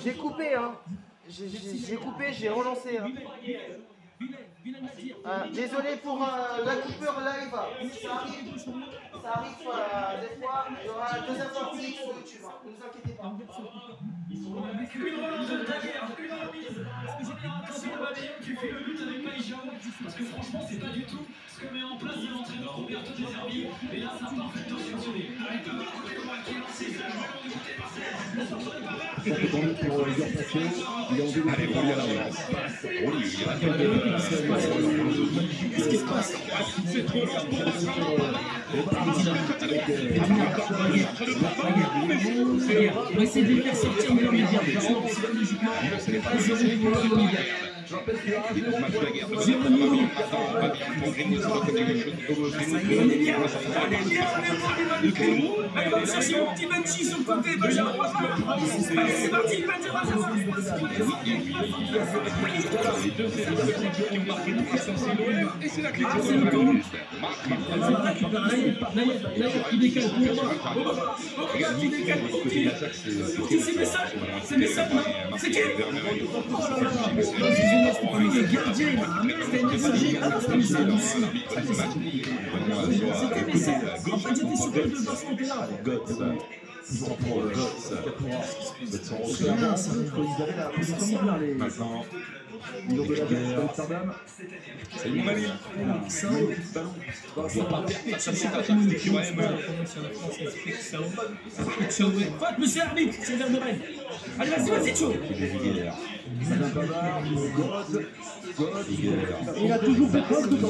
J'ai coupé, hein. J'ai coupé, j'ai relancé. Hein. Désolé pour la coupure live. Ça arrive des fois. Il y aura une deuxième partie sur YouTube. Hein. Ne vous inquiétez pas. Une remise de Daguerre, une remise. C'est Balayeur qui fait le but avec Maïjao. Parce que franchement, c'est pas du tout ce que met en place l'entraîneur Roberto De Zerbi. Et là, ça a parfaitement fonctionné. Avec le côté droit qui est lancé, c'est la joueur du côté Marseille. Le centre de Pavard. Ça peut tomber pour Igor Paché. Il est en début. Allez, Rolly à l'avance. Qu'est-ce qui se passe? C'est trop long pour on va essayer de les faire sortir, mais l'immédiat. Psychologiquement, c'est pas 0 pour l'immédiat. On est bien, allez, va me chercher mon petit Benji sur le côté, Benjamin. Allez, c'est parti, Benjamin. Et c'est la clé Il décale pour moi. Il décale pour qui? C'est message. C'est message. C'est qui? Le gardien, c'était une messagerie. C'était message. En fait, j'étais surpris de ne pas se monter là. Maintenant, ils ont de la Amsterdam. C'est une manie. Ça, On ne doit pas perdre sa citation de QM. faute, monsieur l'arbitre, c'est l'heure de règle. Allez, vas-y, Tcho. Il a toujours fait preuve de 9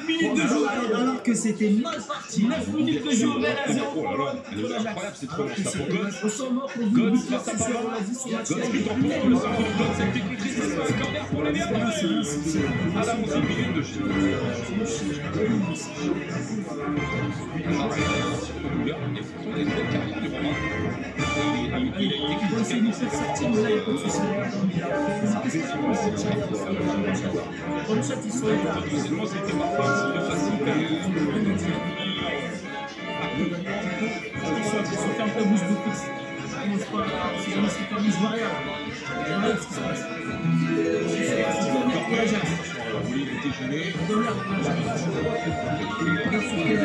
minutes de jeu alors que c'était mal parti. 9 minutes de jeu, belle à 0. Oh là là, elle est incroyable, c'est trop long. Ça pour God. God, face à Pavard. God, ce qui est en cours, le centre de God, ça a été plus triste. C'est un corner pour les Verts. À la 11e minute de jeu. Il est une carrière du Romain. Il a été faut essayer de nous faire sortir, mais là, il n'y a pas de souci. Comme ça, ils sont là. Potentiellement, c'était parfois un petit peu facile. Ils sont ferme ta bouche beaucoup. Si jamais c'est pas bouche variable. Regarde ce qui se passe. C'est dernière pour la Jacques. Oui, il était gêné. Dernière pour la Jacques. Regarde sur quelle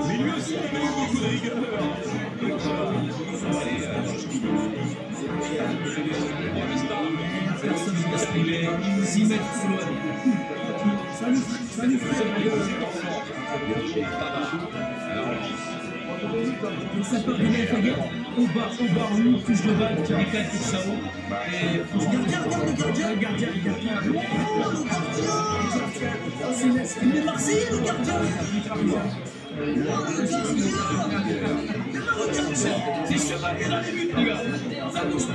Mais lui aussi, il a eu beaucoup de rigueur. personne ne laisse arriver 6 mètres plus loin. Salut frère. Donc ça part de l'Alphaguet, au bas, on touche le balle qui décale pour Sao. Et le gardien. Il est Marseillais le gardien. C'est chevalier dans les buts, les gars. Ça bouge pas.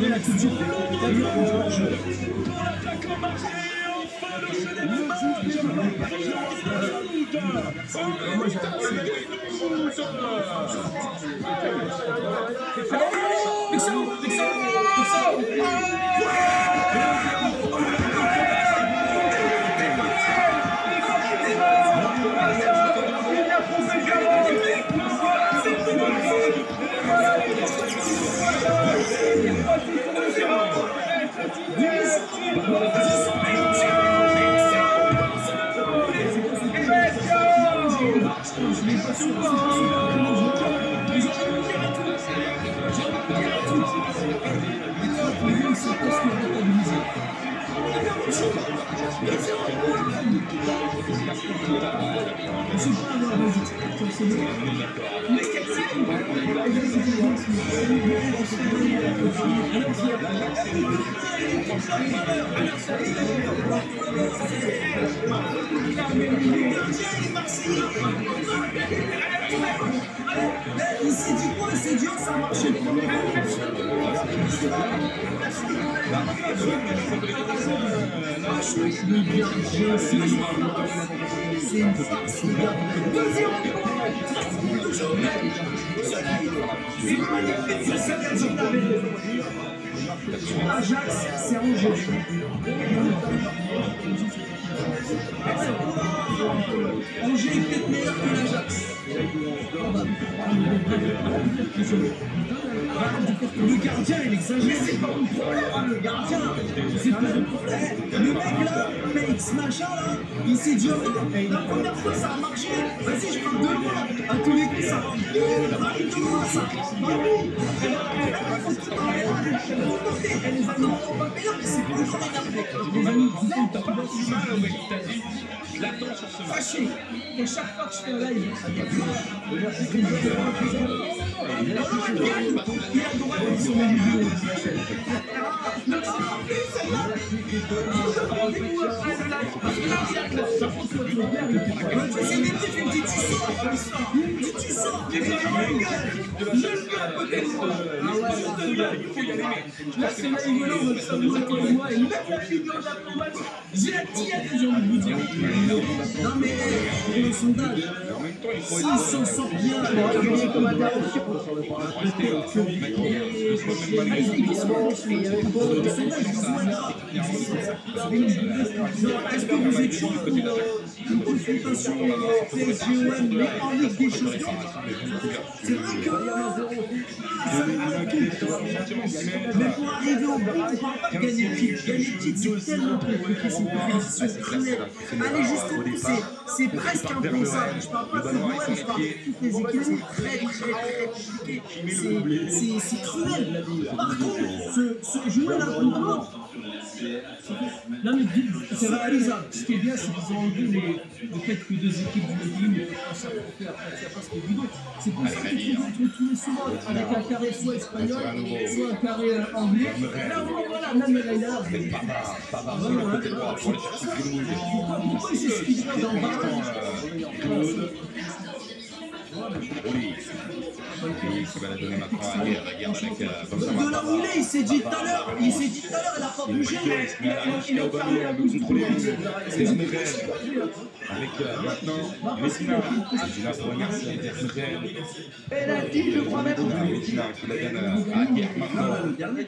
La culture, Il s'est dit quoi? Il s'est dit ça marchait pas. C'est une farce. 2-0. C'est magnifique. Ajax, c'est Angers. Angers est peut-être meilleur que l'Ajax. Le gardien, il exagère. C'est pas mon problème, le gardien. C'est pas mon problème. Le mec là, Félix machin là, il s'est dit la première fois ça a marché. Vas-y, je prends 2 mois. À tous les coups, ça va. Ça elle les a mis pas meilleurs, mais c'est pas encore énervé. Les amis, t'as pas mal au mec qui t'a dit. Je l'attends sur ce match. Fâché. Et chaque fois que je fais un live, il a le droit d'être sur mes vidéos. Là, c'est là, il veut ça vous avec moi. Et même la figure d'Apple, j'ai la tienne, j'ai envie de vous dire. Non, mais pour le sondage, s'ils s'en sortent bien, comme un dernier pour sur le est-ce que vous êtes chaud pour une confrontation PSG-OM mais en Ligue des Champions? C'est vrai que ça me parle tout. Mais pour arriver au bout, on ne parle pas de gagner le titre. Gagner le titre, c'est tellement compliqué, c'est une compétition cruelle. Aller jusqu'au bout, c'est presque impensable. Je ne parle pas de l'OM, je parle de toutes les équipes, c'est très compliqué. C'est cruel. Par contre, se jouer là pour l'autre, non mais c'est réalisable. Ce qui est bien, c'est qu'ils ont enlevé le fait que 2 équipes du même pays ne peuvent pas s'affronter après, c'est pas ce qui est évident. C'est pour ça qu'ils font des trucs tous les soirs avec un carré soit espagnol, soit un carré anglais. Là, voilà, même là, il a pourquoi il s'explique pas dans le qui va la donner maintenant à Guerre. De là où il est, il s'est dit tout à l'heure, il n'a pas bougé, il a fermé la bouche. C'est un réel. Avec maintenant Messina. Messina pour remercier réel. Penalty, je crois même. Messina qui la donne à Guerre maintenant. La garde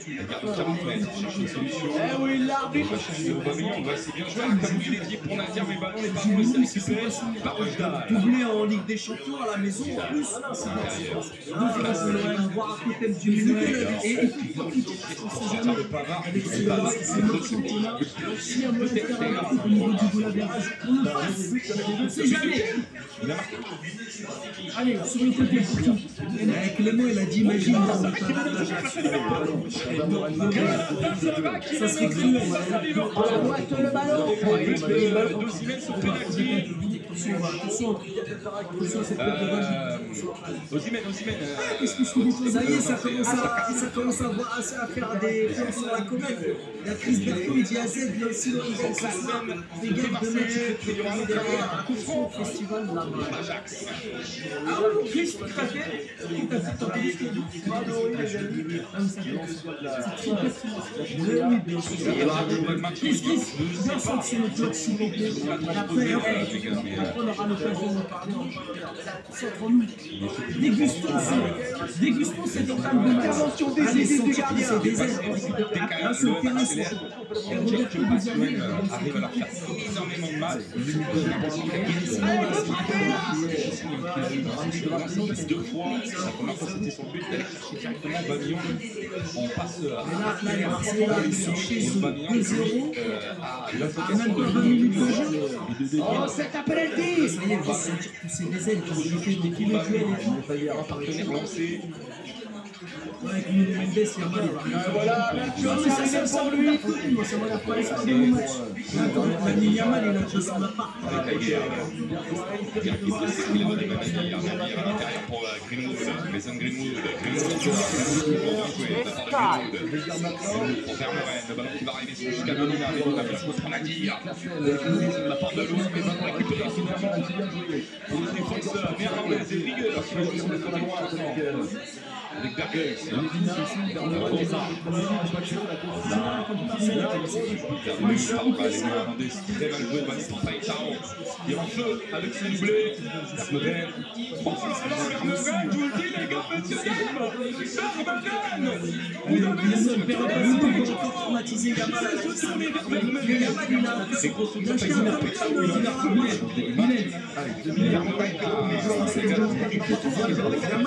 40 mètres, cherche une solution. Eh oui, l'arbitre. Aubameyang, on va essayer bien jouer. Comme il est dit pour Nadir, mais ballon n'est pas pour le récupérer par Ojdal. Doublé en Ligue des Champions à la maison en plus. On va voir un totem du milieu. Et il faut profiter parce qu'on sait jamais. Avec c'est notre championnat. Si un moyen de faire un coup au niveau du goal average, on le fasse. On ne sait jamais. Allez, sur le côté pour qui? Clément, il a dit imagine dans le ça serait cruel. Le ballon. Attention, Osimhen. Qu'est-ce que je fais? Ça y est, ça commence à faire des points sur la comète. La crise Bertrand, il dit à Z, il y a aussi le les gars de match, il y aura derrière un coup franc au festival de la Ajax. Ah oui, Chris, tout à fait. T'as entendu ce qu'il dit? Qu'est-ce qui bien sentir le club s'il vous plaît? Après, on aura l'occasion de parler entre nous. Dégustons cette entame de intervention décisive du gardien. C'est des aides. Là, c'est le terrain. Arrive à leur faire énormément de mal. Deux fois, la première fois c'était son but d'aller chercher directement Aubameyang. On passe là, les Marseillais, ils sont chez eux 2-0. À même pas 20 minutes de jeu. Oh, c'est un penalty. Ça y est, on va se sentir pousser des ailes qui ont jeté des kilomètres et tout. partenaire lancé. Avec Nuno Mendes, Yamal, il va rien faire. Voilà, Ça va lui. Moi, ça m'a l'air pas être des bons matchs. Attends, Lamine Yamal, il a déjà son appart. Il a donné Mamadi, Arnabi à l'intérieur pour Greenwood, Mason Greenwood, pour Vermeuren, le ballon qui va arriver jusqu'à Melina, Melina qui se prend à dire. La part de l'eau, mais va récupérer finalement pour le défenseur néerlandais et Rigueur qui va jouer sur la droite. Avec Bergels, les Néerlandais, très mal joué, Vincent Paitao, qui est en feu avec son doublé. Vermeuren, Francis Vermeuren, je vous le dis les gars, monsieur Vermeuren, Traumatisé Yamal, c'est gros soutien,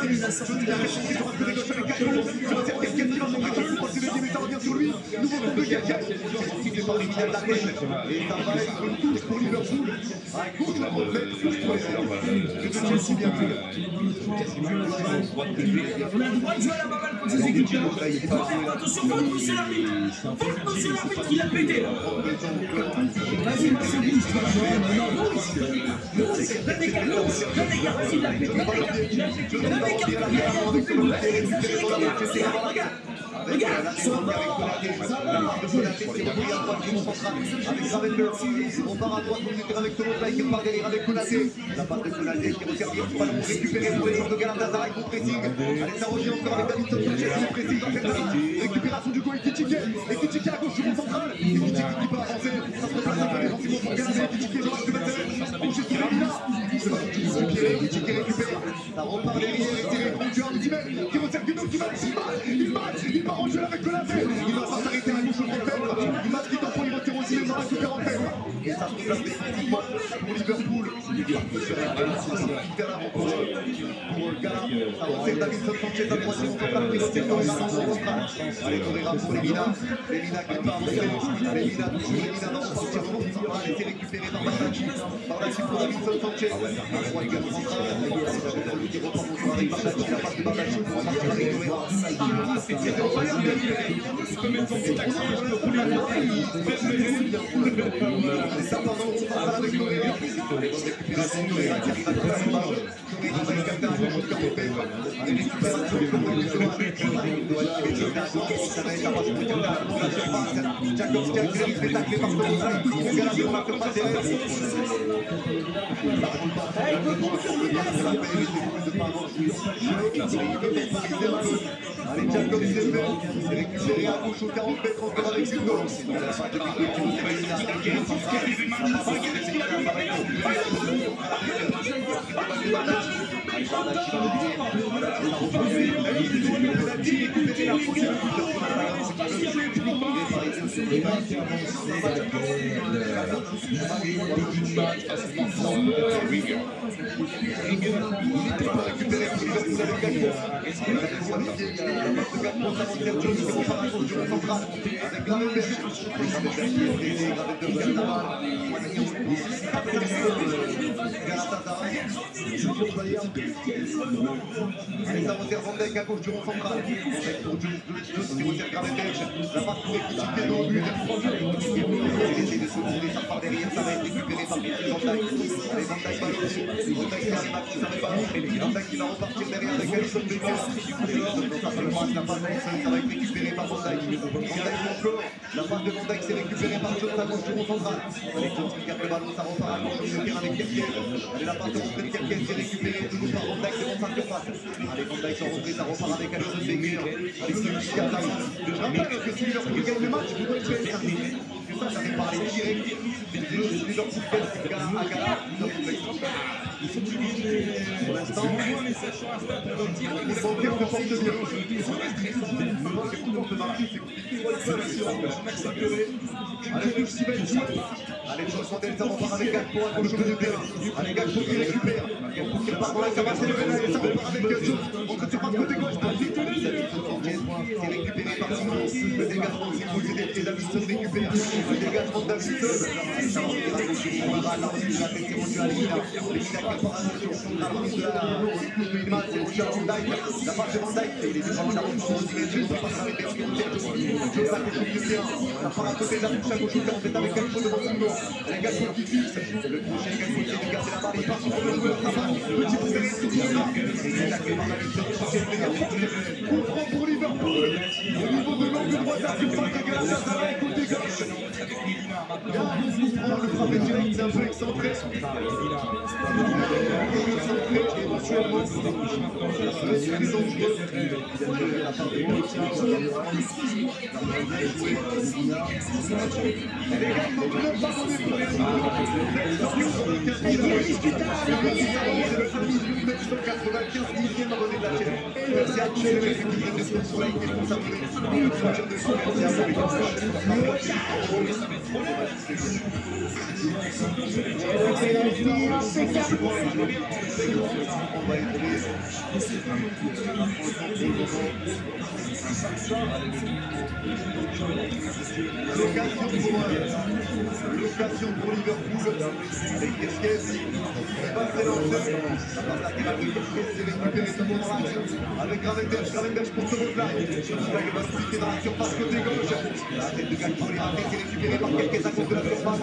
il a sorti la on a le droit de jouer à la baballe contre ces équipes. Attention, faut pousser l'arbitre. Faut pousser l'arbitre, il a pété là. Vas-y, c'est lui. Donne des cartons, vas-y, il a pété. Regarde, on part à droite, on est avec Tolosai qui repart derrière avec Konaté. La passe de Konaté qui resservit le ballon récupéré pour les joueurs de Galatasaray pour pressing. Allez, ça revient encore avec David Sanchez qui pressing dans cette zone. Récupération du goal Ekitike. Ekitike à gauche sur le central. Ekitike qui peut avancer. Ça se replace un peu défensivement pour Galatasaray. Ekitike dans l'axe de Mathieu. Bouger sur Lemina. Ekitike récupère. Ça repart derrière et c'est les frontières du Timel qui resserve Guido qui va il va en jeu avec Konaté. Il va pas s'arrêter à gauche au contact. Il va se quitter pour il retire aussi les mains récupère en tête. Et ça se replace définitivement pour Liverpool. Pour Gala, ça resserre David Sanchez à droite, c'est central, il retire Torreira dans son central. Allez, Torreira pour Lemina. Lemina qui part en tête. Lemina toujours Lemina dans son central. Elle était récupérée par Bardaki. Bardaki pour David Sanchez. Un droit également central. Qui repart pour avec Bardaki. La passe de Bardaki pour repartir avec Torreira. il peut mettre son petit accent, il peut rouler la tête. Ça pendant qu'on parle avec Torreira. Récupération de Torreira qui arrive à trouver son ballon. Torreira va écarter un peu de Carpé. Allez, récupération de ça va être la passe pour Jakobska qui s'est fait tacler par Tolosai. Galatasaray on a fait pas derrière. Allez, Jacob s'est fait récupéré à gauche au 40 mètres encore avec Hugo. Allez, ça resserre Van Dijk à gauche du rond central. Qui resserre Gravenberch. La passe pour Ekitike dans le but. Il essaie de se tourner, ça part derrière, ça va être récupéré par Van Dijk. Allez, Van Dijk va l'autre. Van Dijk qui arrive à qui ça répare. Van Dijk qui va repartir derrière avec Alisson Becker. La passe ça va être récupéré par Van Dijk. Van Dijk encore. La passe de Van Dijk c'est récupéré par Jones à gauche du rond central. Allez, Jones qui garde le ballon, ça repart à gauche sur le terrain avec Kerkez. Allez, la passe de rentrée de Kerkez c'est récupéré toujours par Van Dijk devant sa surface. Allez, Van Dijk en rentrée, ça repart avec Alisson Becker. Allez, celui qui garde la main. Je rappelle que si Liverpool gagne le match, vous pouvez faire ça. Ça, j'avais parlé direct. Liverpool gagne à Gala. Il faut qu'il vienne pour l'instant. Il faut dire que porte bien. Allez, allez, Jones Fontaine, ça repart avec Gakpo à gauche du terrain. Allez, Gakpo qui récupère. Gakpo qui repart dans la cavale, c'est le pénal, ça repart avec Jones. Entre surface côté gauche, c'est récupéré par Simon. Le dégagement de Simon et Davidson récupère. Le dégagement de Davidson. Pour Liverpool, au niveau de l'angle droit de la surface de Galatasaray, côté gauche. Le frappé direct, c'est un peu excentré. Éventuellement, c'est très dangereux. L'occasion pour Liverpool avec Kirkes, pas très lancé, avec Gravenberch pour ce replat, Schweinsteiger va se piquer dans la surface côté gauche, la tête de Gakpo est ratée, c'est récupéré par Kirkes à cause de la surface.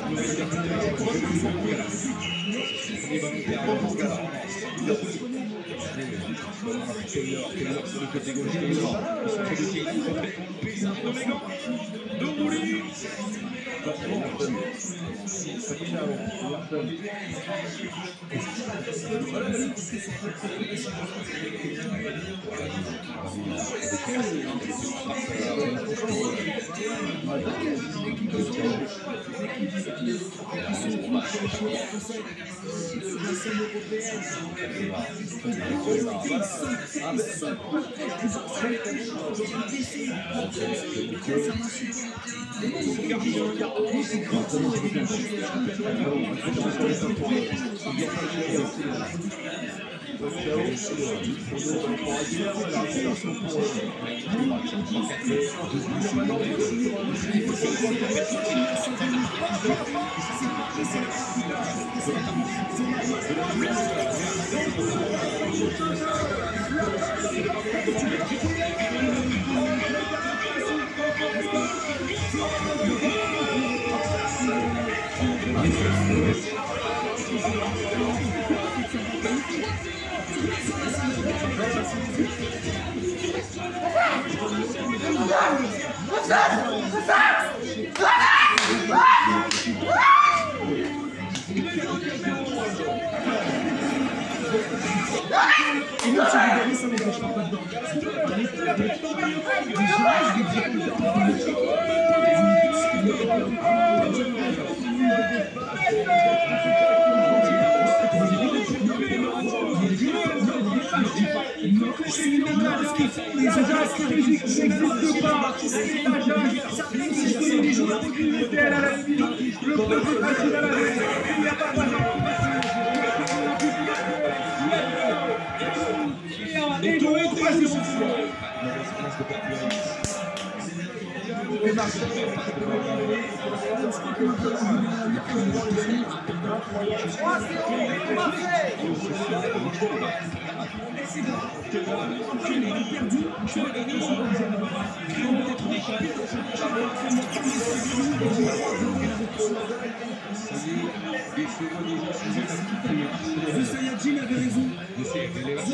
Sayadjin avait raison.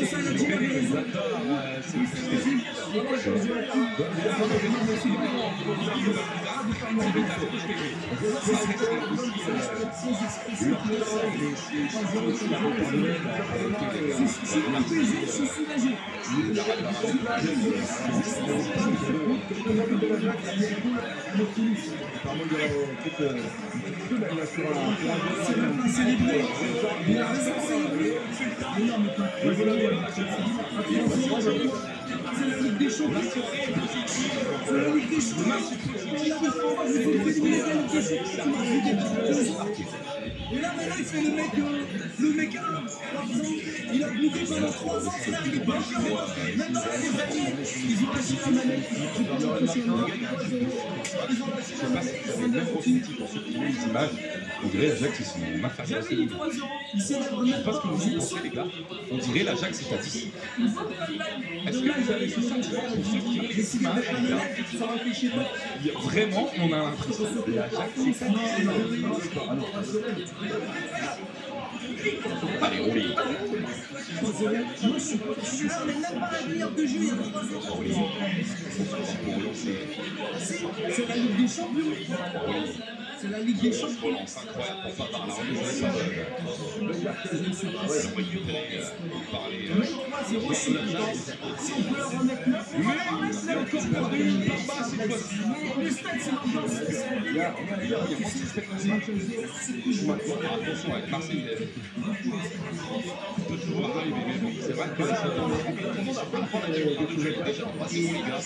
Sayadjin avait raison. C'est la Ligue des Champions. C'est la Ligue des Champions. Et là, il fait le mec à 3 ans. Il a bouffé pendant 3 ans, c'est l'arrivée de Benjamin. Maintenant, il est fatigué. Ils ont lâché la manette. Ils ont lâché la manette. le même ressenti pour ceux qui ont les images. On dirait l'Ajax, ils sont inférieurs à ces lignes. Je ne sais pas ce que vous en pensez, les gars. On dirait l'Ajax est à 10. Est-ce que vous avez ce sentiment pour ceux qui ont les images, les gars? Vraiment, on a l'impression que l'Ajax est à 10. Allez, roulez. Celui-là, on n'est même pas la meilleure de jeu, il y a 3-0. C'est la Ligue des Champions. C'est la Ligue des Champions. Relance incroyable pour pas parler en remise. Par les. Si on peut leur remettre 9, Mais encore pas de une par bas cette fois-ci. le stade, c'est l'ambiance. Il y a moins de spectateurs. Attention avec Marseille. Peut toujours arriver, mais bon, c'est vrai que ça donne déjà en passé pour les gars.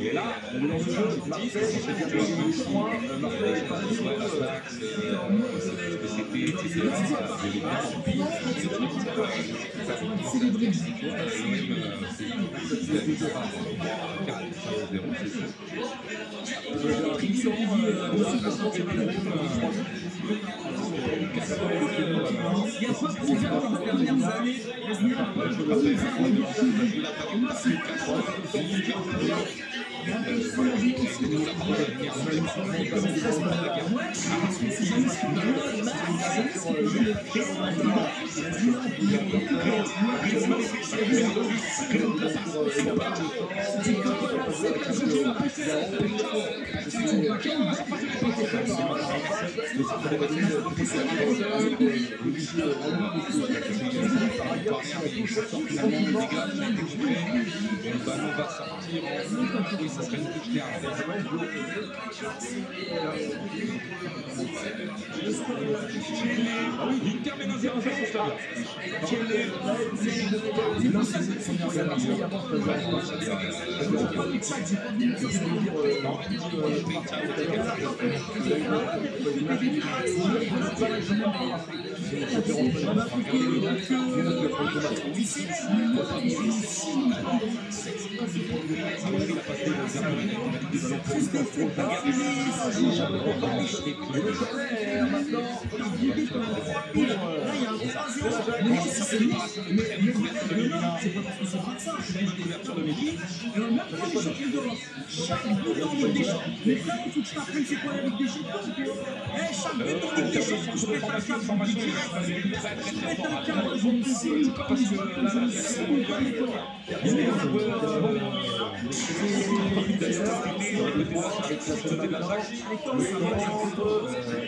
Et là, on lance le jeu, Marseille, c'est du point, Marseille, il termine à 0 face au stade.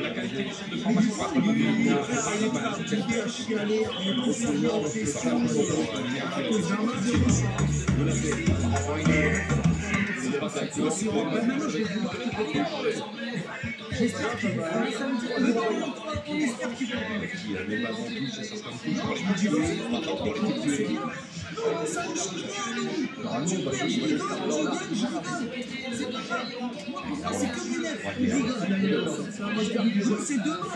La qualité de formation J'espère qu'il va aller samedi. On espère qu'il va aller. Les balles en touche, ça sera une touche pour les motiver, pas pour les tuer. Ça ne change rien, nous. Tu perds, je rigole, tu gagnes, je rigole. C'est pas grave. Moi, c'est que des nefs. Ils rigolent. C'est demain,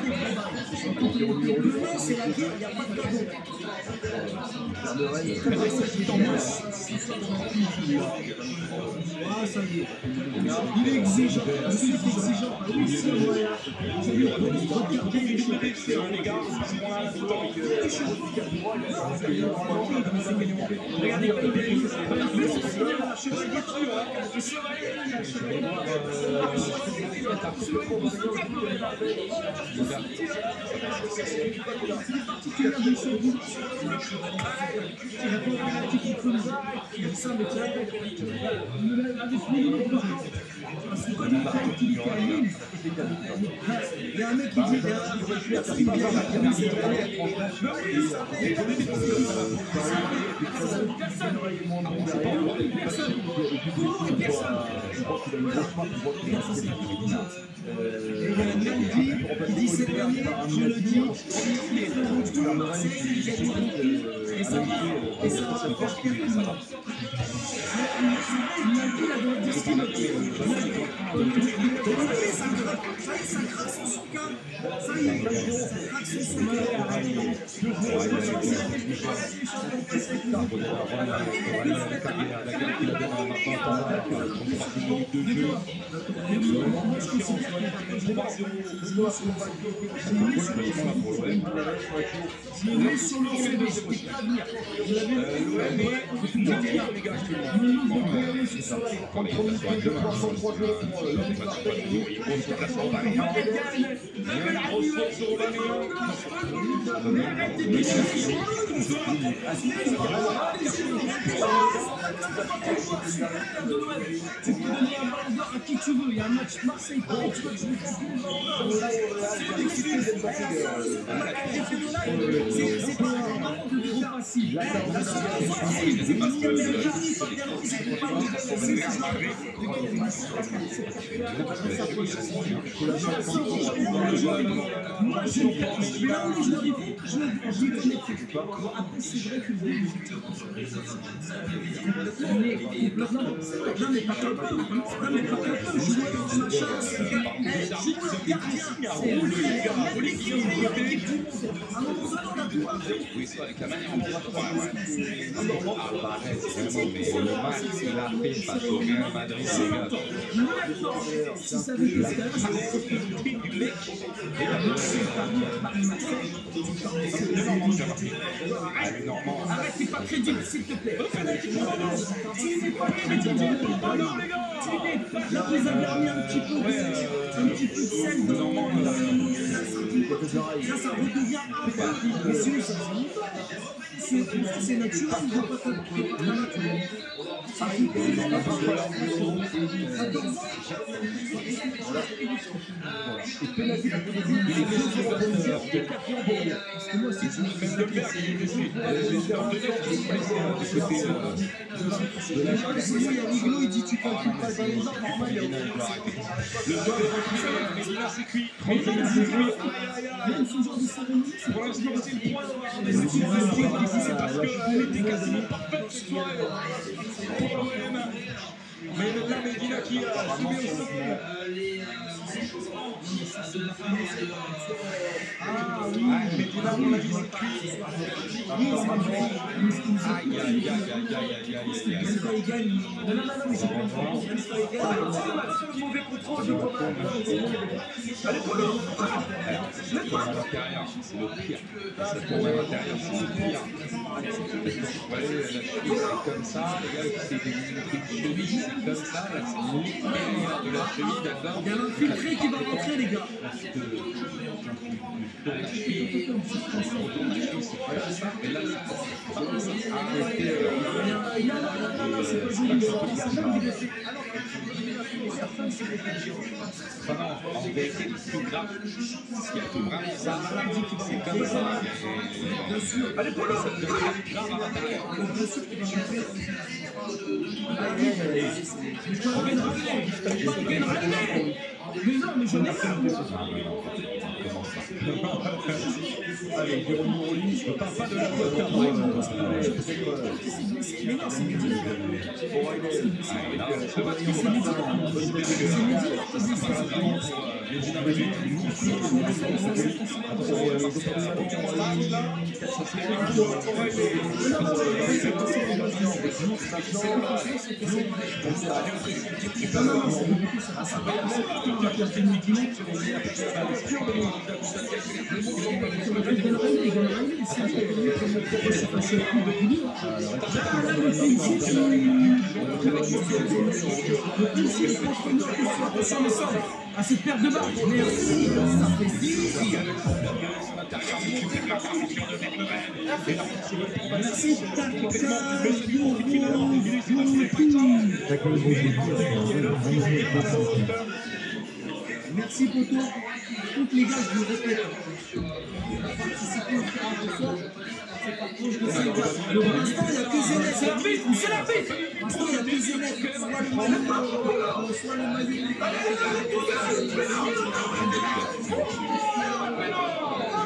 les combats. Demain, c'est la guerre, il n'y a pas de cadeau. Ah, ça y est. Il est exigeant. Il est exigeant. Il y a un mec qui dit merci bien. Il dit c'est dernier, je le dis, il est Marseille, Et ça va faire perdre tout le monde. Il a dit la droite de style. Ça craque son souka. Ça y est, ça craque son souka. Tu peux donner un ballon d'or à qui tu veux. Il y a un match Marseille-Paris, tu veux que je lui fasse une ballon d'or. C'est pas vraiment de faire assis. La seule fois, c'est parce que les Jarry, Fabiano, c'était pas bon. Moi, je lui connais. Après, c'est vrai que non, mais pas comme ça. Jouer dans ma chance. Jouer gardien. C'est l'équipe. À un moment donné, on a tout appris. Oui, c'est avec la manière dont on va faire. Mais le match qu'il a fait face au Real Madrid, les gars. Si ça avait été ça, arrête, t'es pas crédible, s'il te plaît. Tu n'es pas crédible. Là, vous avez remis un petit peu de sel dans là, ça redevient un peu. Mais sinon, ça c'est naturel, je vois pas ça. Ça fait il dit tu calcules pas le ballon d'or, normal, il y a c'est cuit. même ce genre de cérémonie, c'est pour l'instant, c'est le point noir. C'est parce qu'on était quasiment parfait ce soir pour l'OM. Mais là, Medina qui a subi au sol. Medina, on l'a dit, c'est cuit. Aïe, aïe, aïe, aïe, aïe, aïe, aïe. Non, mais c'est pas Mauvais contrôle de Coman. Allez, pour l'intérieur, c'est le pire. C'est pour l'intérieur, c'est le pire. Ouais, la cheville, c'est comme ça. Les gars, c'est des chevilles, c'est comme ça. Là, c'est l'intérieur de la cheville, d'accord. il y a l'infiltré qui va rentrer, les gars. La cheville, c'est comme ça. Et là, c'est arrêtez. Non, c'est pas joli. En vérité, le plus grave, ce qui a fait vraiment ça, c'est comme ça. Allez, Polo, ça devient grave à l'intérieur. Mais non, mais je n'ai pas. Allez, Jérôme Mourli, je ne parle pas de la faute car moi, à cette paire de barres, merci, ça fait 6. Merci Poto. Toutes les gars, je vous répète, participez au tirage au sort. Pour l'instant, il n'y a que Zenit. C'est l'arbitre. C'est l'arbitre. Pour l'instant, il n'y a que Zenit. Soit le maillot.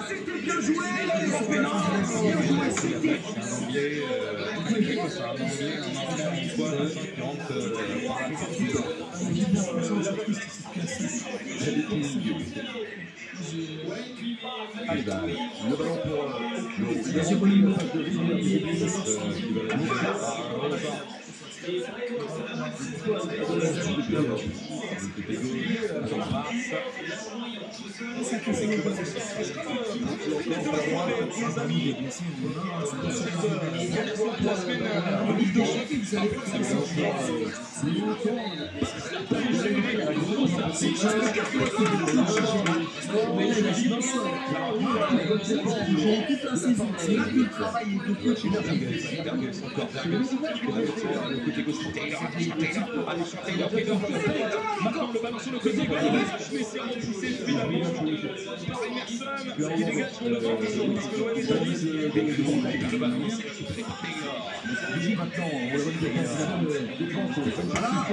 C'était bien joué. Allez, le ballon pour Maintenant le ballon sur le côté, Messi a repoussé finalement par Emerson qui dégage sur le ballon parce que l'OM est à 10 et le ballon ici récupéré par Taylor.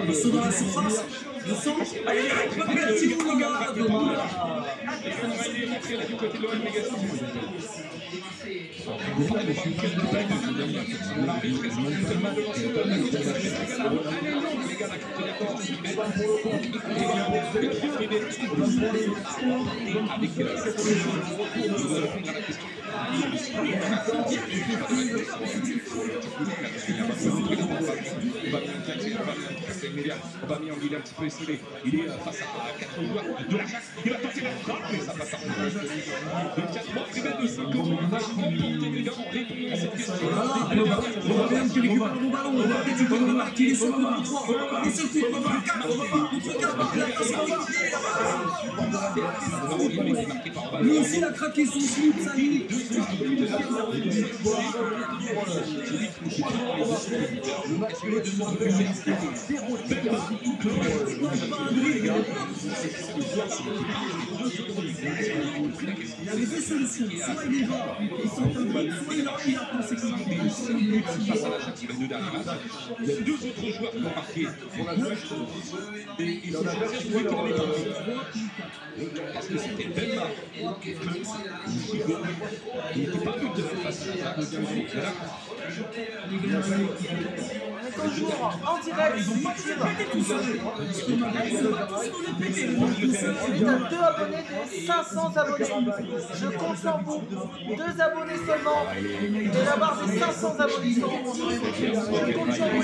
Ils sont dans la surface. Le centre. Allez, petit coup, les gars. Et on va aller rentrer là du côté de l'OM négatif. Vous parlez de quel détail de l'arbitre et son gentleman de lancer le ballon. Allez, non, les gars, la carte d'accord. Avec cette solution, nous allons répondre à la question. Aubameyang, il est un petit peu esselé. Il est face à 4 joueurs de l'Ajax. Il va tenter la frappe, mais ça passe à donc il y a 3 frères de 5 comment on va remporter les gars en répondant à cette question. Aubameyang qui récupère le bon ballon. Aubameyang qui peut marquer les secondes du 3. Les seul coup, on va 4. Contre 4 par la casse. Lui aussi, il a craqué son slip, ça y est. Il y avait deux solutions, soit il y va, il s'en soit il a conséquence. Il y a 2 autres joueurs qui ont marqué pour la gauche et ils ont choisi celui qui n'avait pas parce que c'était Benma. Il n'était pas buteur face à la Toujours en direct sur YouTube. On a 2 abonnés des 500 abonnés. Je compte sur vous. 2 abonnés seulement. Et la barre des 500 abonnés sont en je compte sur vous.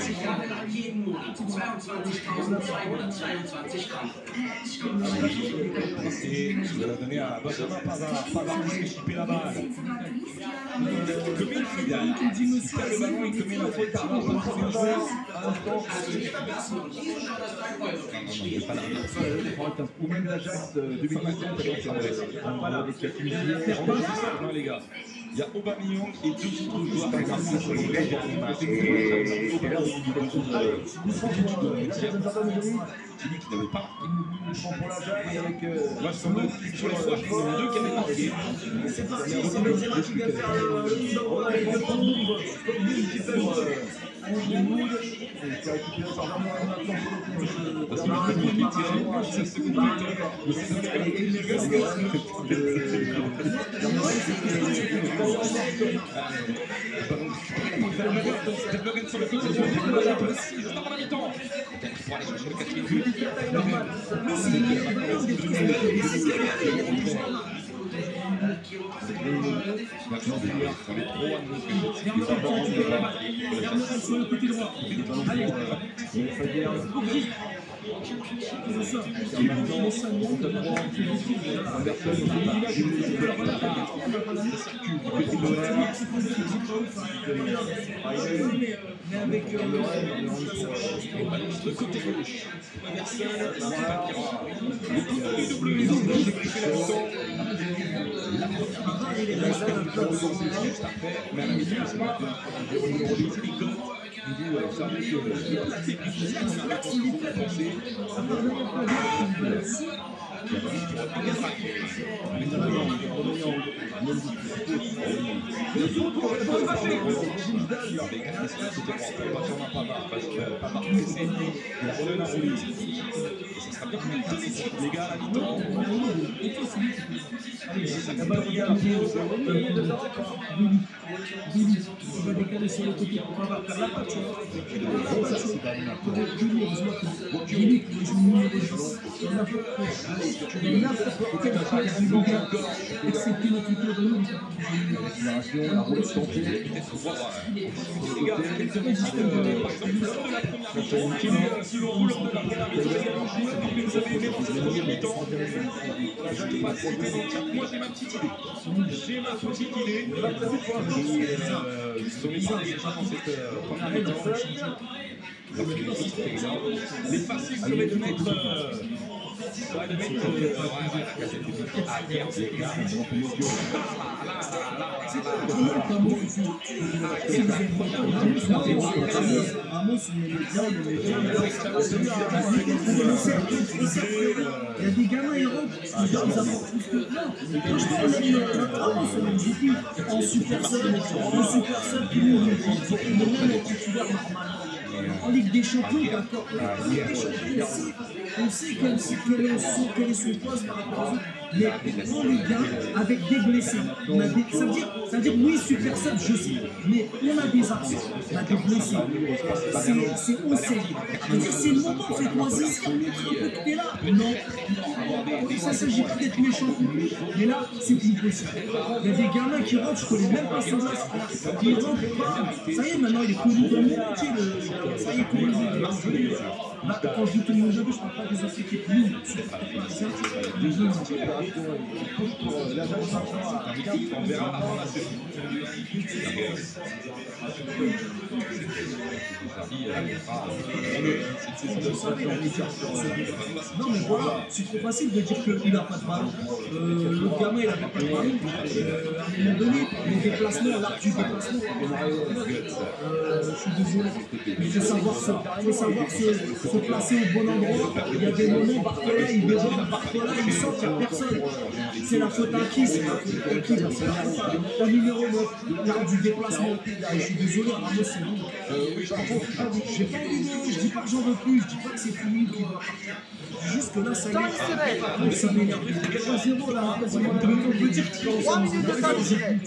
Il va donner à Benjamin Pavard qui fait chipper la balle. Comme il fait bien, il perd le ballon, il commet la faute par rapport à ou même l'Ajax 2017 les gars. Il y a Aubameyang et 2 autres joueurs qui marquent sur le celui qui n'avait pas marqué. Sur les 3, il y en a 2 qui avaient marqué. C'est parti, c'est le Gérard qui vient faire le sur le côté droit. Allez, mais avec le côté gauche. Les gars, à la mi-temps, on va décaler sur le côté pour pas avoir perdre la patte, tu vois. Billy qui joue le numéro 10. Excepté notre tour de nous. les gars, quelques messages par exemple, lors de la première mi-temps, qui est selon vous lors de la première mi-temps, également joué, mais vous avez aimé dans cette première mi-temps. Je ne vais pas citer des titres, moi j'ai ma petite idée. J'ai ma petite idée. Sommet parlé déjà dans cette première mi-temps. Les faciles seraient de mettre il y a des gamins, ils rentrent, ils apportent plus que là. Quand je prends en super sub, tout le monde est titulaire normalement. En Ligue des Champions, d'accord. En Ligue des Champions, on sait quel est son poste par rapport aux autres. Mais en Ligue 1, avec des blessés, on a des, ça veut dire oui, super sub, je sais. Mais on a des absents, on a des blessés. C'est au sérieux. C'est le moment, fais-toi saisir, montre un peu que t'es là. Non. Ça ne s'agit pas d'être méchant. Mais là, c'est plus possible. Il y a des gamins qui rentrent, je connais même pas son âge. Ils rentrent pas. Ça y est, maintenant, il est connu dans le monde entier. Ça y est, connu dans le monde entier. Quand je dis tout le monde, je ne parle pas des autres équipes. Nous, on verra avant la saison. Non mais voilà, c'est trop facile de dire qu'il n'a pas de ballon. Le gamin il n'avait pas de ballon. À un moment donné, les déplacements, l'arc du déplacement. Je suis désolé. Il faut savoir se placer au bon endroit. Il y a des moments, Barcola, il déroule, Barcola, il sort, il n'y a personne. C'est la faute à qui? C'est la faute à qui? C'est la faute à la numéro 9, l'arc du déplacement. Je suis désolé, Ramos, c'est bon. J'ai pas envie, je dis pas que j'en veux plus, je dis pas que c'est fini, qu'il va partir. Juste que là, ça y est. Ça m'énerve. 3-0 là, quasiment. On peut dire que 3 minutes de temps d'arrêt.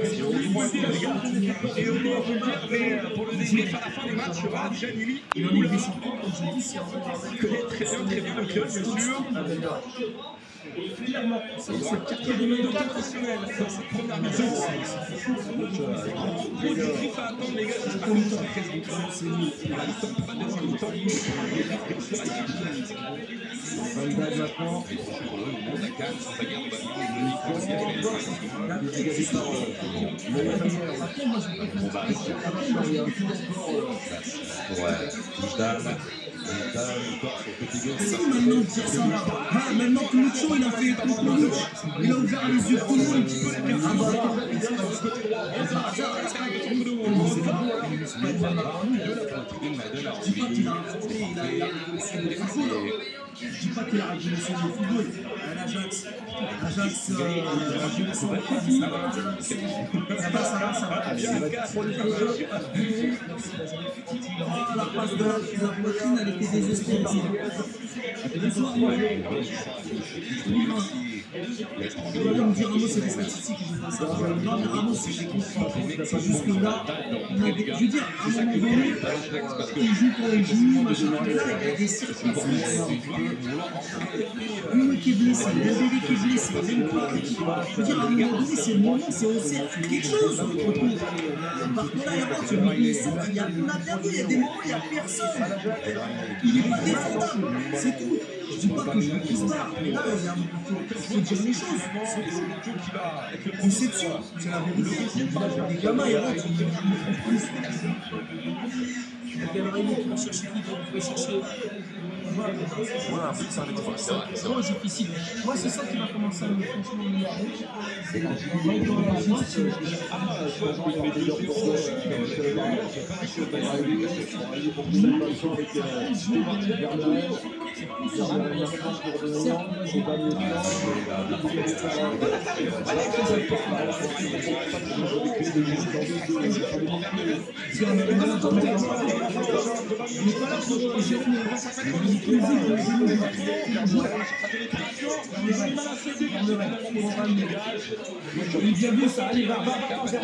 Et on peut dire, mais pour le débrief à la fin des matchs, Janili, il en est des champions, comme j'ai dit, si on connaît très bien le club, bien sûr. Clairement, c'est quartier de main professionnel. Dans cette première mi-temps. Gros débrief à attendre, les gars. J'espère que vous serez présents. C'est nous. À la mi-temps, pas de deuxième mi-temps. Maintenant. Maintenant dire ça là. Maintenant que Lucho il a fait tout, il a ouvert les yeux tout le monde. Je dis pas qu'il a révolutionné le football. L'Ajax, révolution ça va. La passe de la poitrine, elle était désespérée. On va me dire Ramos, c'est des statistiques, je pense. Non, mais Ramos, c'est des comptes. C'est juste que là, je veux dire, à un moment donné, il joue quand il joue, machin. Mais là, il y a des circonstances. Une qui est blessé, Dembélé qui est blessé, même toi. Je veux dire, à un moment donné, c'est le moment, c'est on sait quelque chose. Par contre, là, il y a bien vu, il y a des moments, il n'y a personne. Il n'est pas défendable, c'est tout. Je dis pas que je ne pisse pas, mais là, il faut dire les choses. C'est conception, c'est la vérité. Les gamins, ils rentrent, ils font plus. Il y a Pellegrino qui va chercher qui va chercher. Voilà, c'est un débat. C'est vraiment difficile. Moi, c'est ça qui va commencer à me franchement m'énerver. C'est là. Il vient vu ça, allez, va, attention,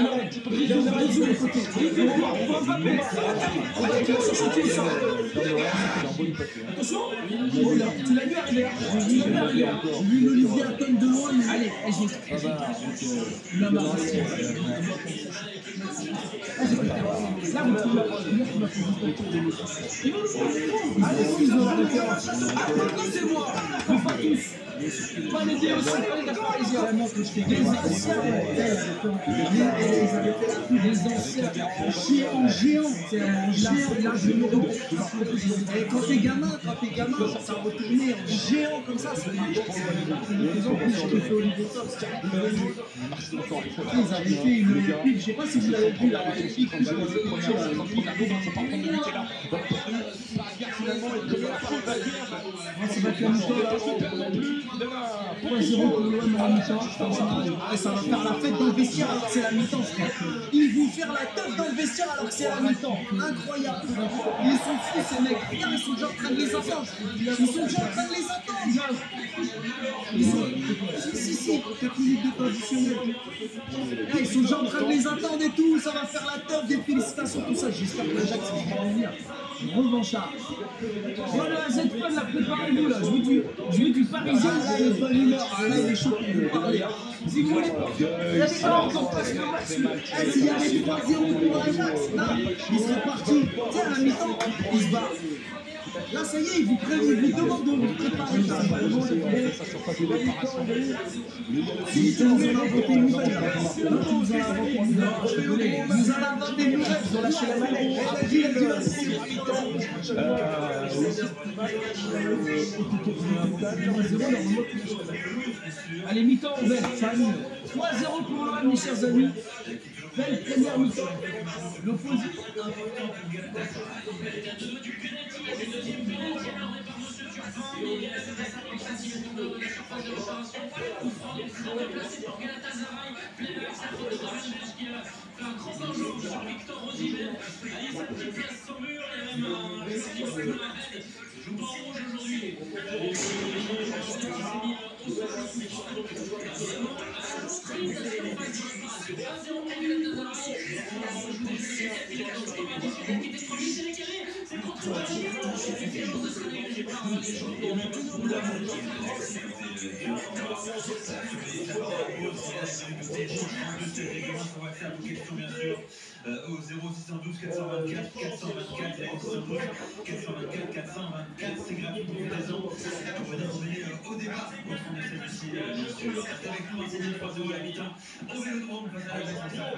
tu l'as vu arriver, j'ai vu Olivier à tonne de loin, mais allez, il a marre. Là, vous trouvez la allez, ils ont la référence. C'est moi, pas tous. Pas les dieux aussi, pas les gars parisiens. Les anciens, les anciens, géants, c'est un géant, là je me retourne. Et quand t'es gamin, ça retournait en géant comme ça, c'est les gens qui ont fait Olivier Tops, ils avaient fait une épique, je sais pas si vous l'avez vu, la épique, c'est battu à mi-temps là. 3-0 pour l'OM en mi-temps. Ça va faire la fête dans le vestiaire alors que c'est la mi-temps, frère. Ils vont faire la teuf dans le vestiaire alors que c'est la mi-temps. Incroyable. Ils sont fous ces mecs. Regarde, ils sont déjà en train de les attendre. Si, quelques minutes de conditionnel. Là, ils sont déjà en train de les attendre et tout. Ça va faire la teuf, des félicitations, tout ça. J'espère que Jacques, ça va revenir. Revanchard. Voilà, Z-Fun, là, préparez-vous là. Je veux du parisien, là, il est de bonne humeur. Là, il est chaud pour vous parler. Si vous voulez, il y a des gens encore parce que s'il y avait 3-0 pour Ajax, là, il serait parti. Tu sais, à la mi-temps, il se bat. Là, ça y est, il vous demande de vous préparer. Si tu nous en as inventé une nouvelle, tu nous en as inventé une nouvelle. Vous en avez inventé une nouvelle, ils ont lâché la manette. Allez, mi-temps ouvert, famille. 3-0 pour l'OM, mes chers amis. Belle première mi-temps. L'opposé. Au 0612 424 424 424 424, c'est gratuit pour vous raisons. Pour venir au débat autour de celui-ci, bien sûr. Restez avec nous, c'est 3-0 à la mi-temps. Au Vélodrome, face à la centrale.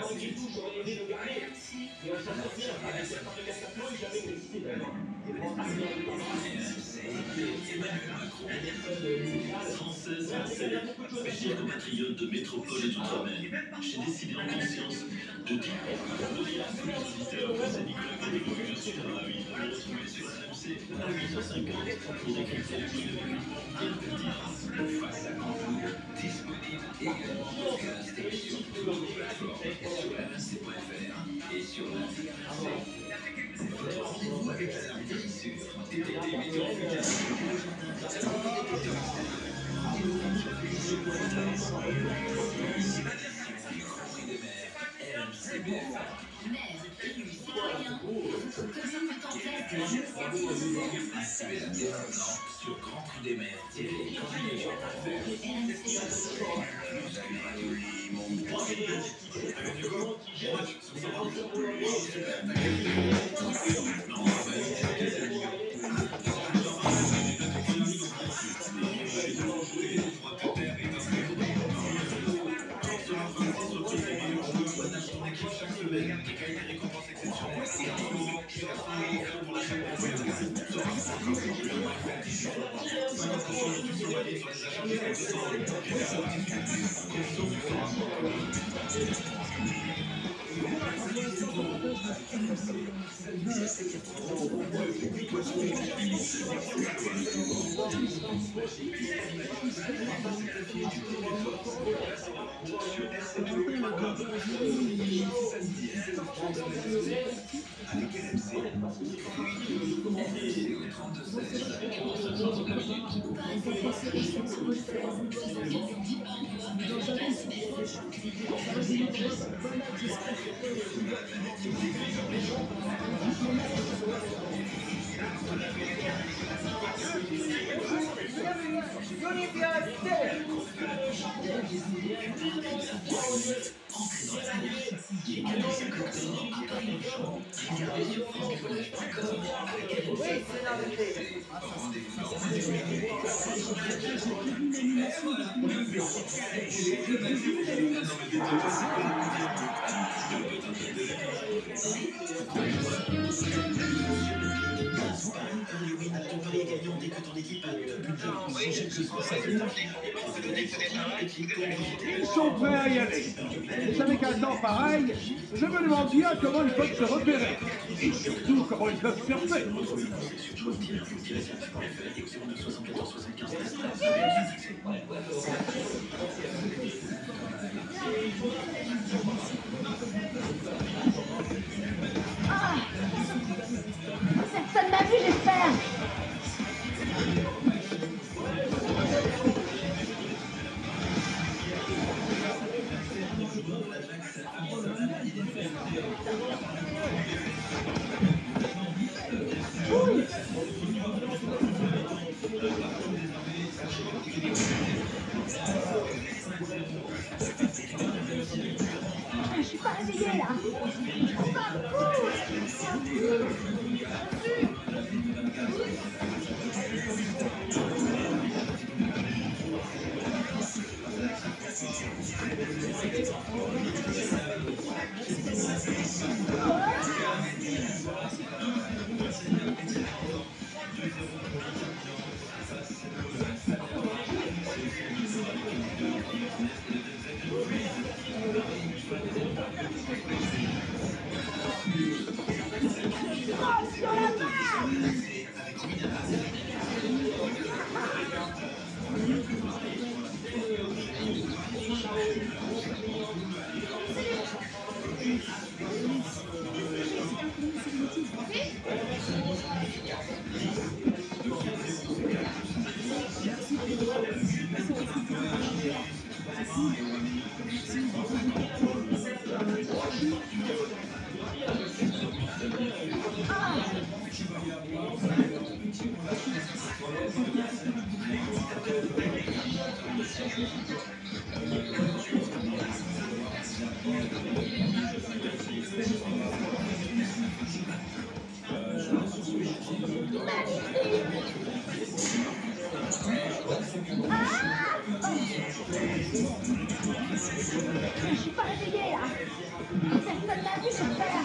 Emmanuel Macron, Française, Français, mes chers compatriotes de métropole et d'outre-mer, j'ai décidé en conscience de dire à tous les auditeurs que c'est Nicolas Godot, je suis ravi de vous retrouver sur RMC à 8h50 pour décrypter les prix de et face à vous, disponible également en podcast et sur toutes les plateformes, sur rmc.fr et sur l'application. Votre rendez-vous avec la lundi sur TTT Météo Ici la direction du Grand Prix des Mers, RMC Mers, élus citoyens, que ça fait en tête. Activez la développement sur Grand Prix des Mers, candidature.fr. Plus radio libre, avec du go, chaque semaine, Ils sont prêts à y aller. Vous savez qu'à un temps pareil, je me demande bien comment ils peuvent se repérer. Et surtout comment ils peuvent surfer. Personne n'a vu, j'espère. Je suis pas réveillée là. Je suis pas réveillée là. Personne n'a vu, j'espère.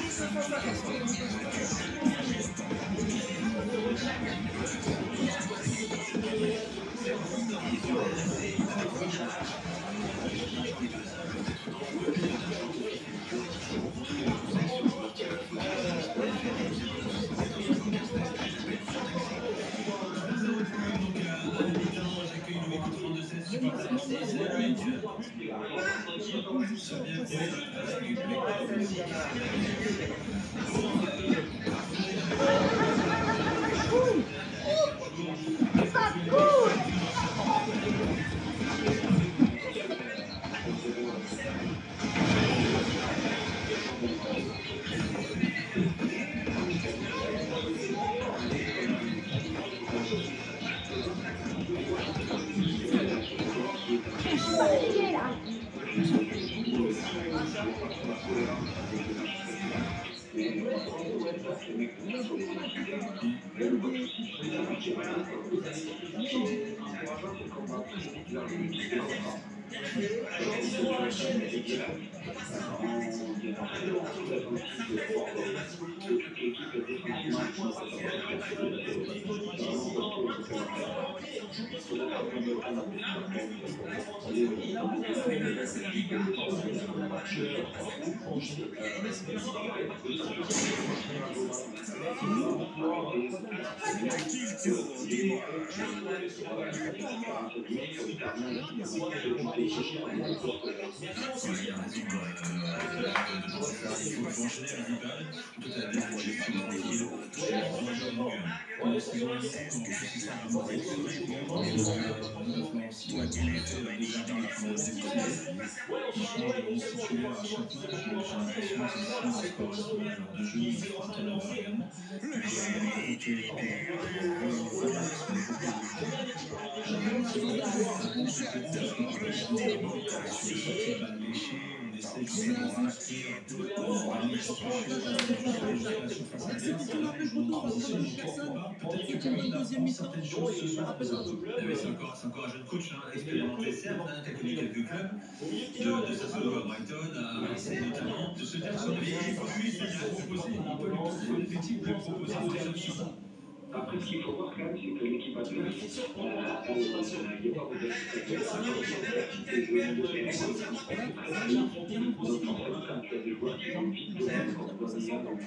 C'est encore un jeune coach expérimenté, certes, qui a connu quelques clubs, de Sassuolo à Brighton, à Marseille notamment, de se dire sur les équipes, lui, il peut lui proposer, il peut lui proposer l'effectif, lui proposer des options. Après, ce qu'il faut voir quand même, c'est que l'équipe adverse, il n'y a pas beaucoup donc forcément, quand tu as des joueurs qui ont vite de même, comme Bozania, comme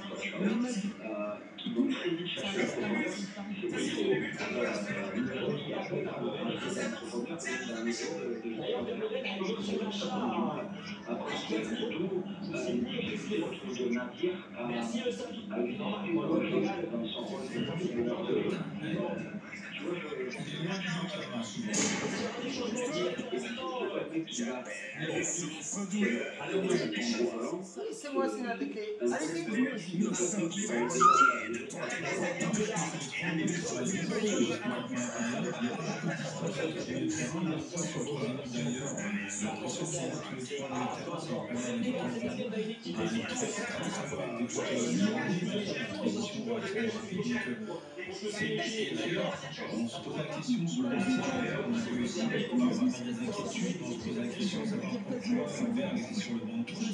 qui vont très vite chercher la performance, c'est qu'il faut une chose qui a fait après, surtout, l'effet de Nadir à lui dans son rôle de c'est moi, c'est l'attaqué. On se pose la question sur le titulaire, on a vu aussi des inquiétudes, on se pose la question de savoir pourquoi Fabien était sur le banc de touche.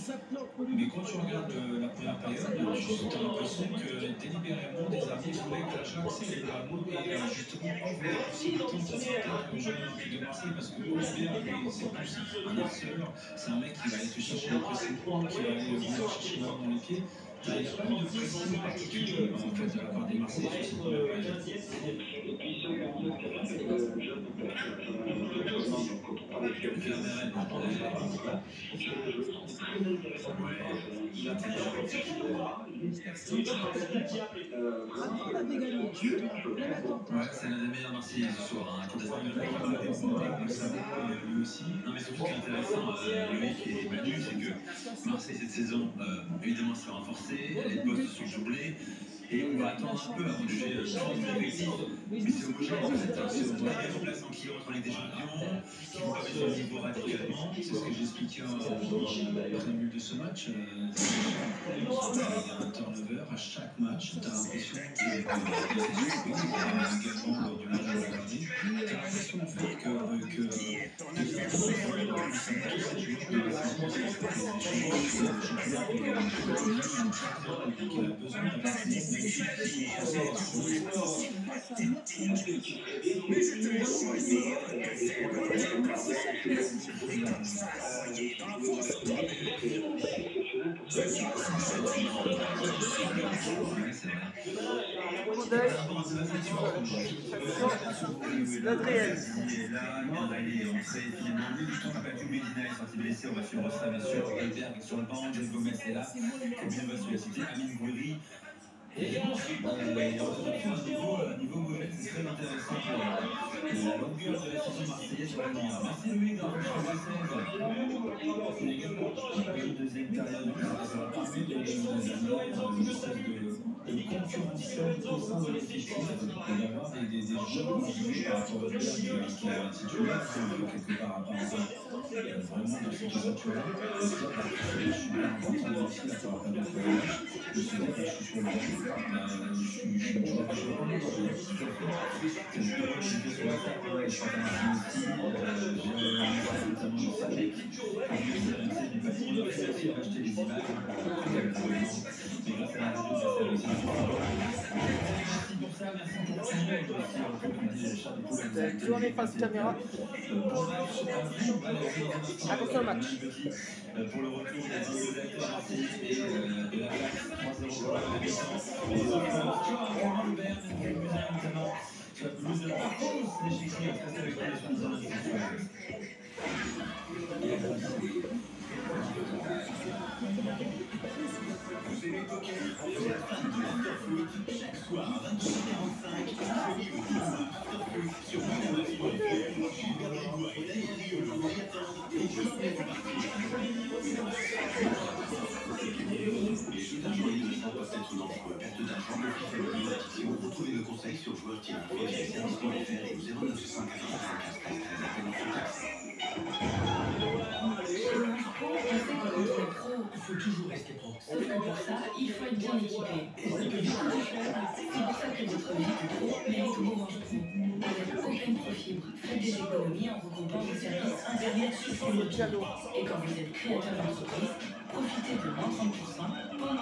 Mais quand tu regardes la première période, tu as l'impression que délibérément des arbitres voulaient que l'Ajax ait le ballon et justement ouvrir la possibilité de s'affronter avec le jeune équipe de Marseille parce que Fabien, c'est plus un harceleur, c'est un mec qui va aller te chercher après ses points, qui va aller venir chercher dans les pieds. Il n'y a pas eu de pression particulière en fait de la part des Marseillais sur cette première période. C'est l'un des meilleurs Marseillais ce soir. Lui aussi. Non, mais surtout ce qui est intéressant, Loïc et Manu, c'est que Marseille cette saison, évidemment, s'est renforcé, les postes sont doublés. Et on va attendre un peu avant de juger l'effectif. Mais c'est homogène en fait. C'est homogène, les remplaçants qui rentrent en Ligue des Champions, qui vont pas mettre le niveau radicalement. C'est ce que j'expliquais en préambule de ce match. Il y a un turnover à chaque match. Tu as l'impression qu'il y a également lors du match de Paris. Tu as l'impression en fait Mais je te laisse choisir de faire le déplacement et comme ça, envoyer dans la fosse. Ce soir, L'Adrien. Il est là, il est rentré finalement. On n'a pas pu Medina est sorti blessé, on va suivre ça bien sûr. Elberg est sur le banc, Jeff Gomez est là. Comme bien va suivre la cité, Amine Gouiri. Et ensuite, il y a un niveau mauvais, c'est très intéressant pour la longueur de la saison marseillaise sur le banc. Merci Louis, dans le champ de 16. C'est également une deuxième période, ça va permettre de concurrence saine au sein de l'effectif et d'avoir des jeunes contribués par rapport au club qui est titulaire, quelque part à part vraiment dans cette situation-là. Le club a super important aussi à faire appel au collège. Je sais que je suis sur le banc, je suis toujours pas sur le banc, que je peux jouer sur la table, je suis en train de finir notamment le salaire. En plus, c'est du facile de réussir à acheter des images. Et grâce à la radio, ça fait réussir. Merci pour ça, merci pour tout le monde aussi, comme on dit, Charles et Paul. Tu en es face caméra. Attention au match. Pour le retour des et de la place 3-0 pour la défense. Et Robert, notamment, la blouse de la France, les chiffres restent avec les choses. Vous aimez poker? C'est la fin de l'Afterfoot chaque soir à 23h45. Disponible tout le mois. Afterfoot sur Montréal.fr. Gilbert Rigoua et Daniel Riolo vous y attendent et je suis reparti. Les jeux d'argent illégaux peuvent être dangereux. Perte d'argent, conflit familial, addiction. Retrouvez nos conseils sur joueurs-service.fr et au 09 5 95 13 appel en contact. Il faut toujours rester pro. Sauf que pour ça, il faut être bien équipé. C'est pour ça que votre vie pro mérite Orange Pro. Avec Open Pro Fibre, faites des économies en recoupant vos services Internet sur le piano. Et quand vous êtes créateur d'entreprise, profitez de moins 30% pendant un an.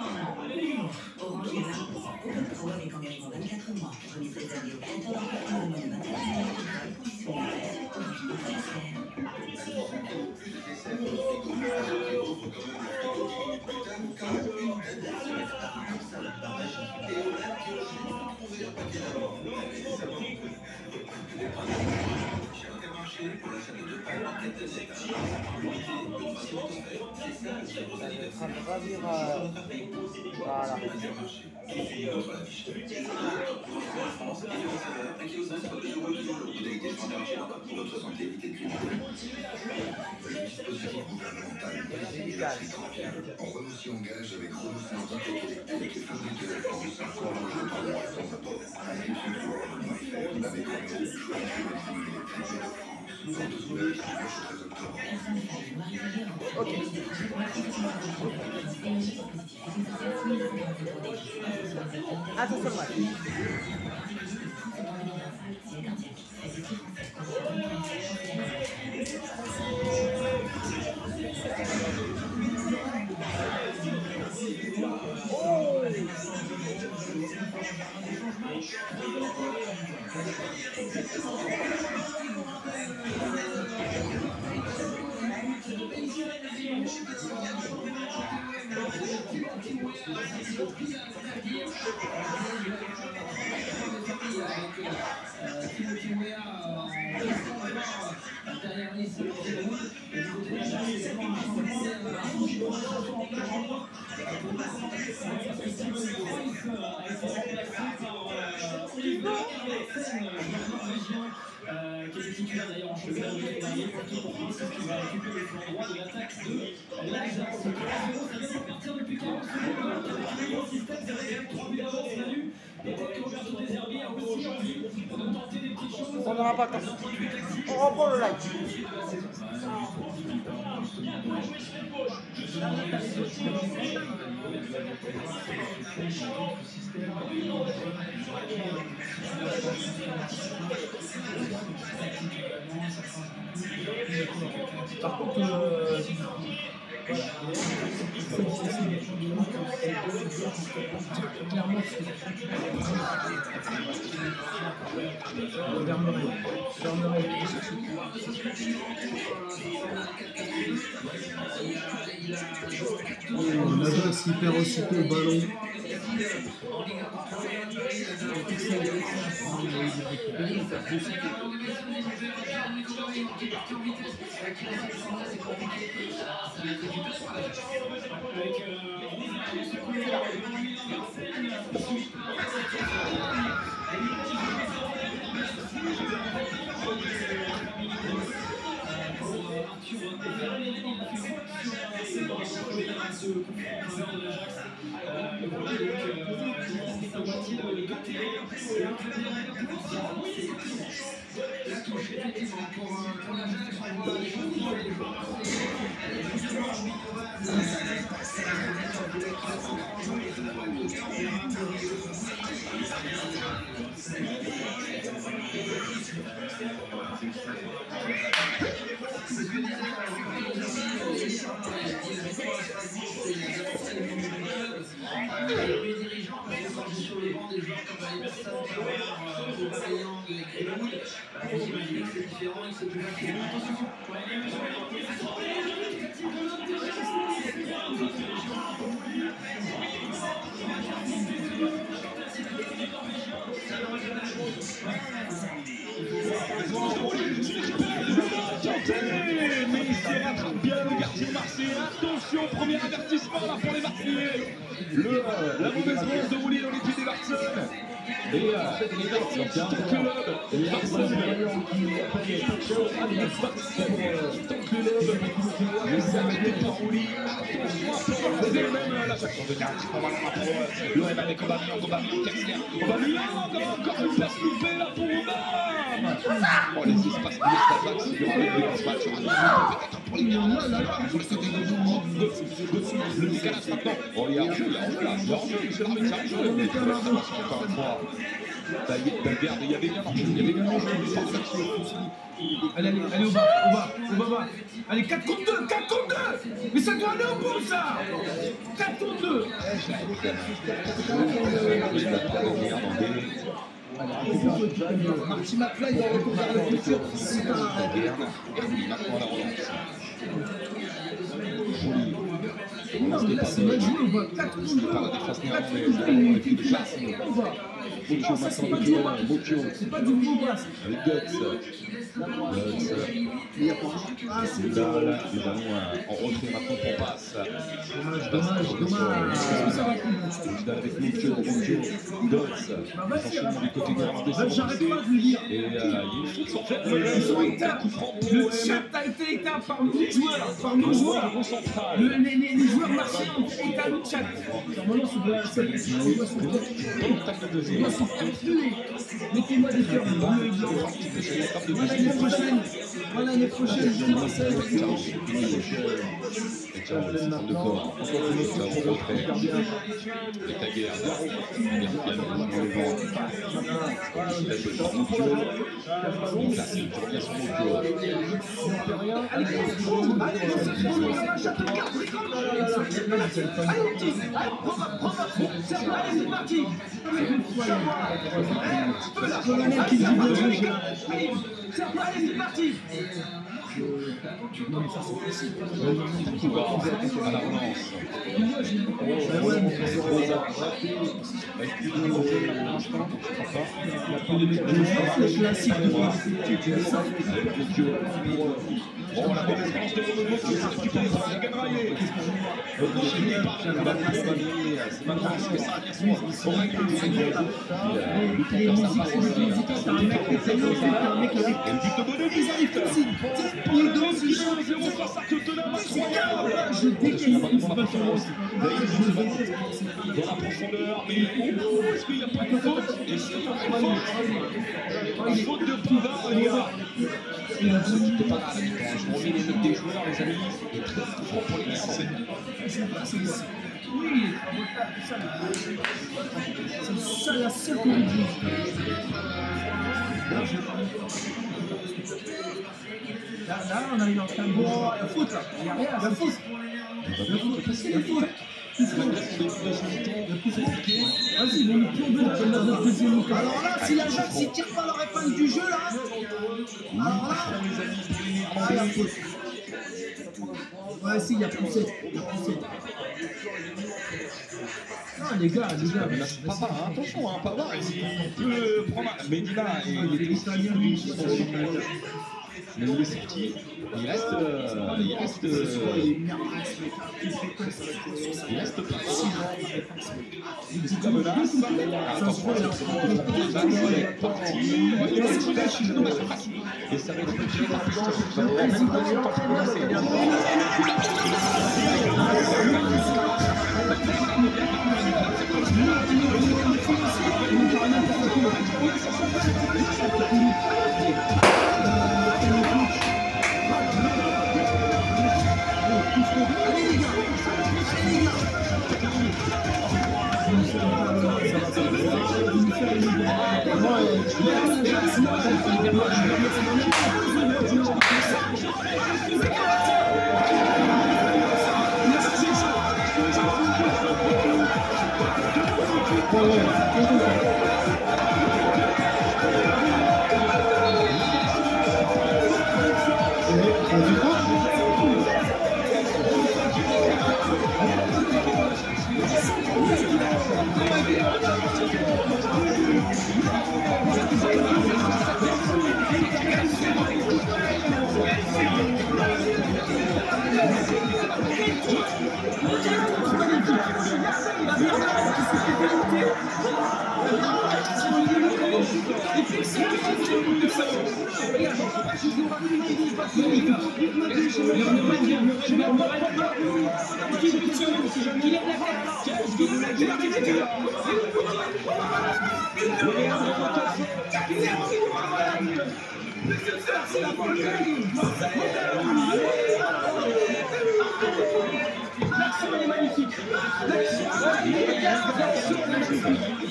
Orange est là pour Open Pro avec engagement 24 mois. Remise réservée aux créateurs d'entreprise de moins de 21 ans. Conditions pour l'achat de 2 packs en 4 insectes. En Renault s'y engage avec Renault Syndicate électrique, fabriqué en France, sans enjeu, sans apport. Inscription sur Renault.fr avec Renault, choisissez le signe électrique de France. Vente aux ouvriers du 9 au 13 octobre. Attention au match. Qui était titulaire d'ailleurs en championnat de dernier, pour qui va récupérer le flanc droit de l'attaque de l'Ajax. 3-0, ça vient de partir depuis 40 secondes. Avec le système, c'est vrai qu'il y a 3 buts d'avance là-dessus. Et peut-être que Roberto De Zerbi a aussi envie de tenter des petites choses. On n'aura pas de temps. On reprend le live. Par contre, clairement, Navas qui perd aussitôt le ballon. la moitié de terrain. La touche, effectivement, pour l'Ajax, on voit les choses. Les dirigeants, quand sur le banc des joueurs comme Emerson, Aubameyang et Greenwood, vous imaginez que c'est différent et que c'est plus facile. Mais il se rattrape bien le gardien marseillais. Attention, premier avertissement là pour les Marseillais. La mauvaise passe de Roulier dans les pieds d'Everson. Et Everton qui tente le lob. Everson tente le lob. Mais c'est arrêté par Roulier. Attention à Paul. Même la faction de Gareth pour le Real avec Aubameyang, Kessler. Aubameyang, encore une passe loupée là pour Aubameyang. Oh, les espaces de l'Estafax, il y aura ce match. Peut-être pour les Gardiens. Le décalage maintenant. Oh, il y a un jeu, il y a un jeu là. Il y a un jeu, monsieur l'arbitre, il y a un jeu. Encore une fois. Regarde, il y avait bien un jeu. Il y avait bien un jeu. Allez, Obama. Allez, 4 contre 2, 4 contre 2. Mais ça doit aller au bout, ça. 4 contre 2. Marty McFly dans le retour vers le futur. C'est un non, là, c'est mal joué, on va 4 contre 2. 4 contre 2, il fait une place. On va. Non, ça, c'est pas du bon match. C'est pas du bon match. Avec Guts. Ah, c'est là, le ballon en retrait maintenant pour passe. Dommage. Avec Mojo, Guts. Franchement, du côté gauche, j'arrête pas de lui dire. Et il y a une faute sur fait. Ils ont été le chat a été éteint par nos joueurs. Les joueurs marseillais ont éteint le chat. Normalement, c'est de la mettez-moi des cœurs bleus et blancs. L'année prochaine, je Marseille. Allez, c'est parti. Non, mais ça c'est facile. À la relance. Bon, la bonne expérience de Renaud qui s'est récupérée par Regan Raillet. C'est maintenant que ça vient sur Aurélien. Les musiques, c'est un mec qui est tellement fait, un mec avec... Et le but de Bonnet qui arrive. Il danse, il chante. 0 face à Cottenham. Je déteste ce performance. Dans la profondeur, mais est-ce qu'il n'y a pas une faute? Et s'il y a une faute de Pouvard, il y a. Ce qui n'était pas grave, je remets les notes des joueurs, les amis, et très franc pour les Français. Oui, c'est ça la seule corrigée. Là, on a eu un train de bois, la faute là, il n'y a rien, la faute. Vas-y, ils vont nous plomber dans notre deuxième mi-temps. Alors là, si l'Ajax ne tire pas leur épingle du jeu, là, alors là, la faute. Ouais, si, il y a poussette. Non, les gars, mais lâche pas, attention, Pavard, il peut prendre Medina et il était italien, lui, mais il est sorti, il reste pas. Il dit la menace. Attention, il est parti. Et ça va être compliqué par Christophe.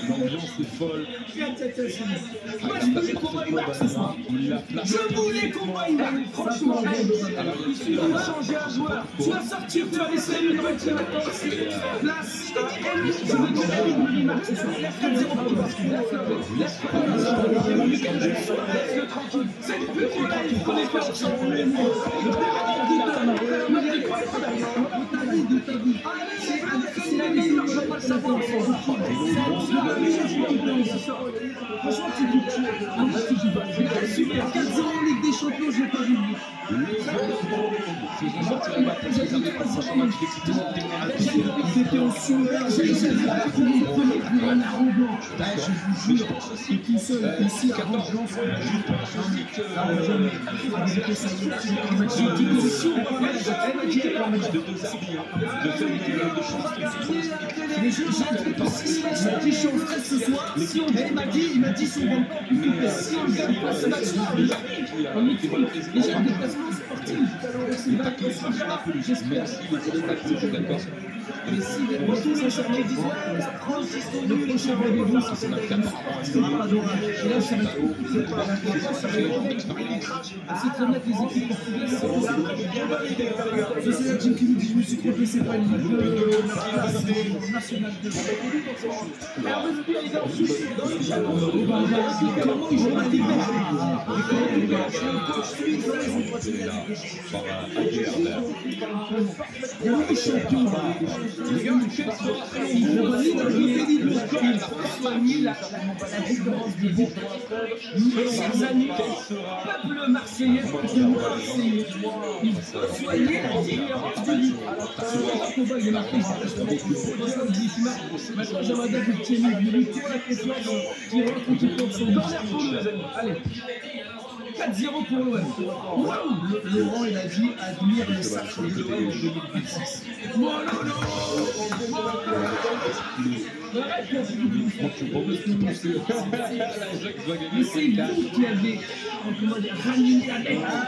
L'ambiance est folle. Je voulais qu'on voie une balle, franchement, il faut changer un joueur. Tu vas sortir, tu vas laisser une moitié maintenant. Place, je veux que la marque ce soir. Laisse-le tranquille. C'est le plus gros live qu'on ait fait ensemble. C'est la meilleure, je ne veux pas le savoir. Franchement, tu dis super, 4-0 en Ligue des Champions, je l'ai pas vu. C'était en sueur, j'ai vu la première un arrogant. Je vous jure, je suis tout seul ici à Rouen. Mais j'ai dit ce soir, si on gagne, il m'a dit si on gagne pas, si on gagne pas ce match-là, on est les gens des placements sportifs. J'espère. Mais si les retours sont charmés, disent la France, le prochain rendez-vous, c'est la gamme. C'est pas d'orage. Et là, ça va être compliqué. C'est très net, les équipes portugaises, c'est la team qui nous dit je me suis trompé, c'est pas une ligue nationale de comment ils jouent à l'hiver. Les gars, quelle sera peuple marseillais, soyez la différence de vie. Maintenant, j'aimerais bien que le Thierry lui tourne la confiance, qui rentre qui compte son corner pour nous, les amis. Allez. 4-0 pour l'OM. Laurent, il a dit admire le sacre de l'OM en 2026. Mais c'est vous qui avez ramené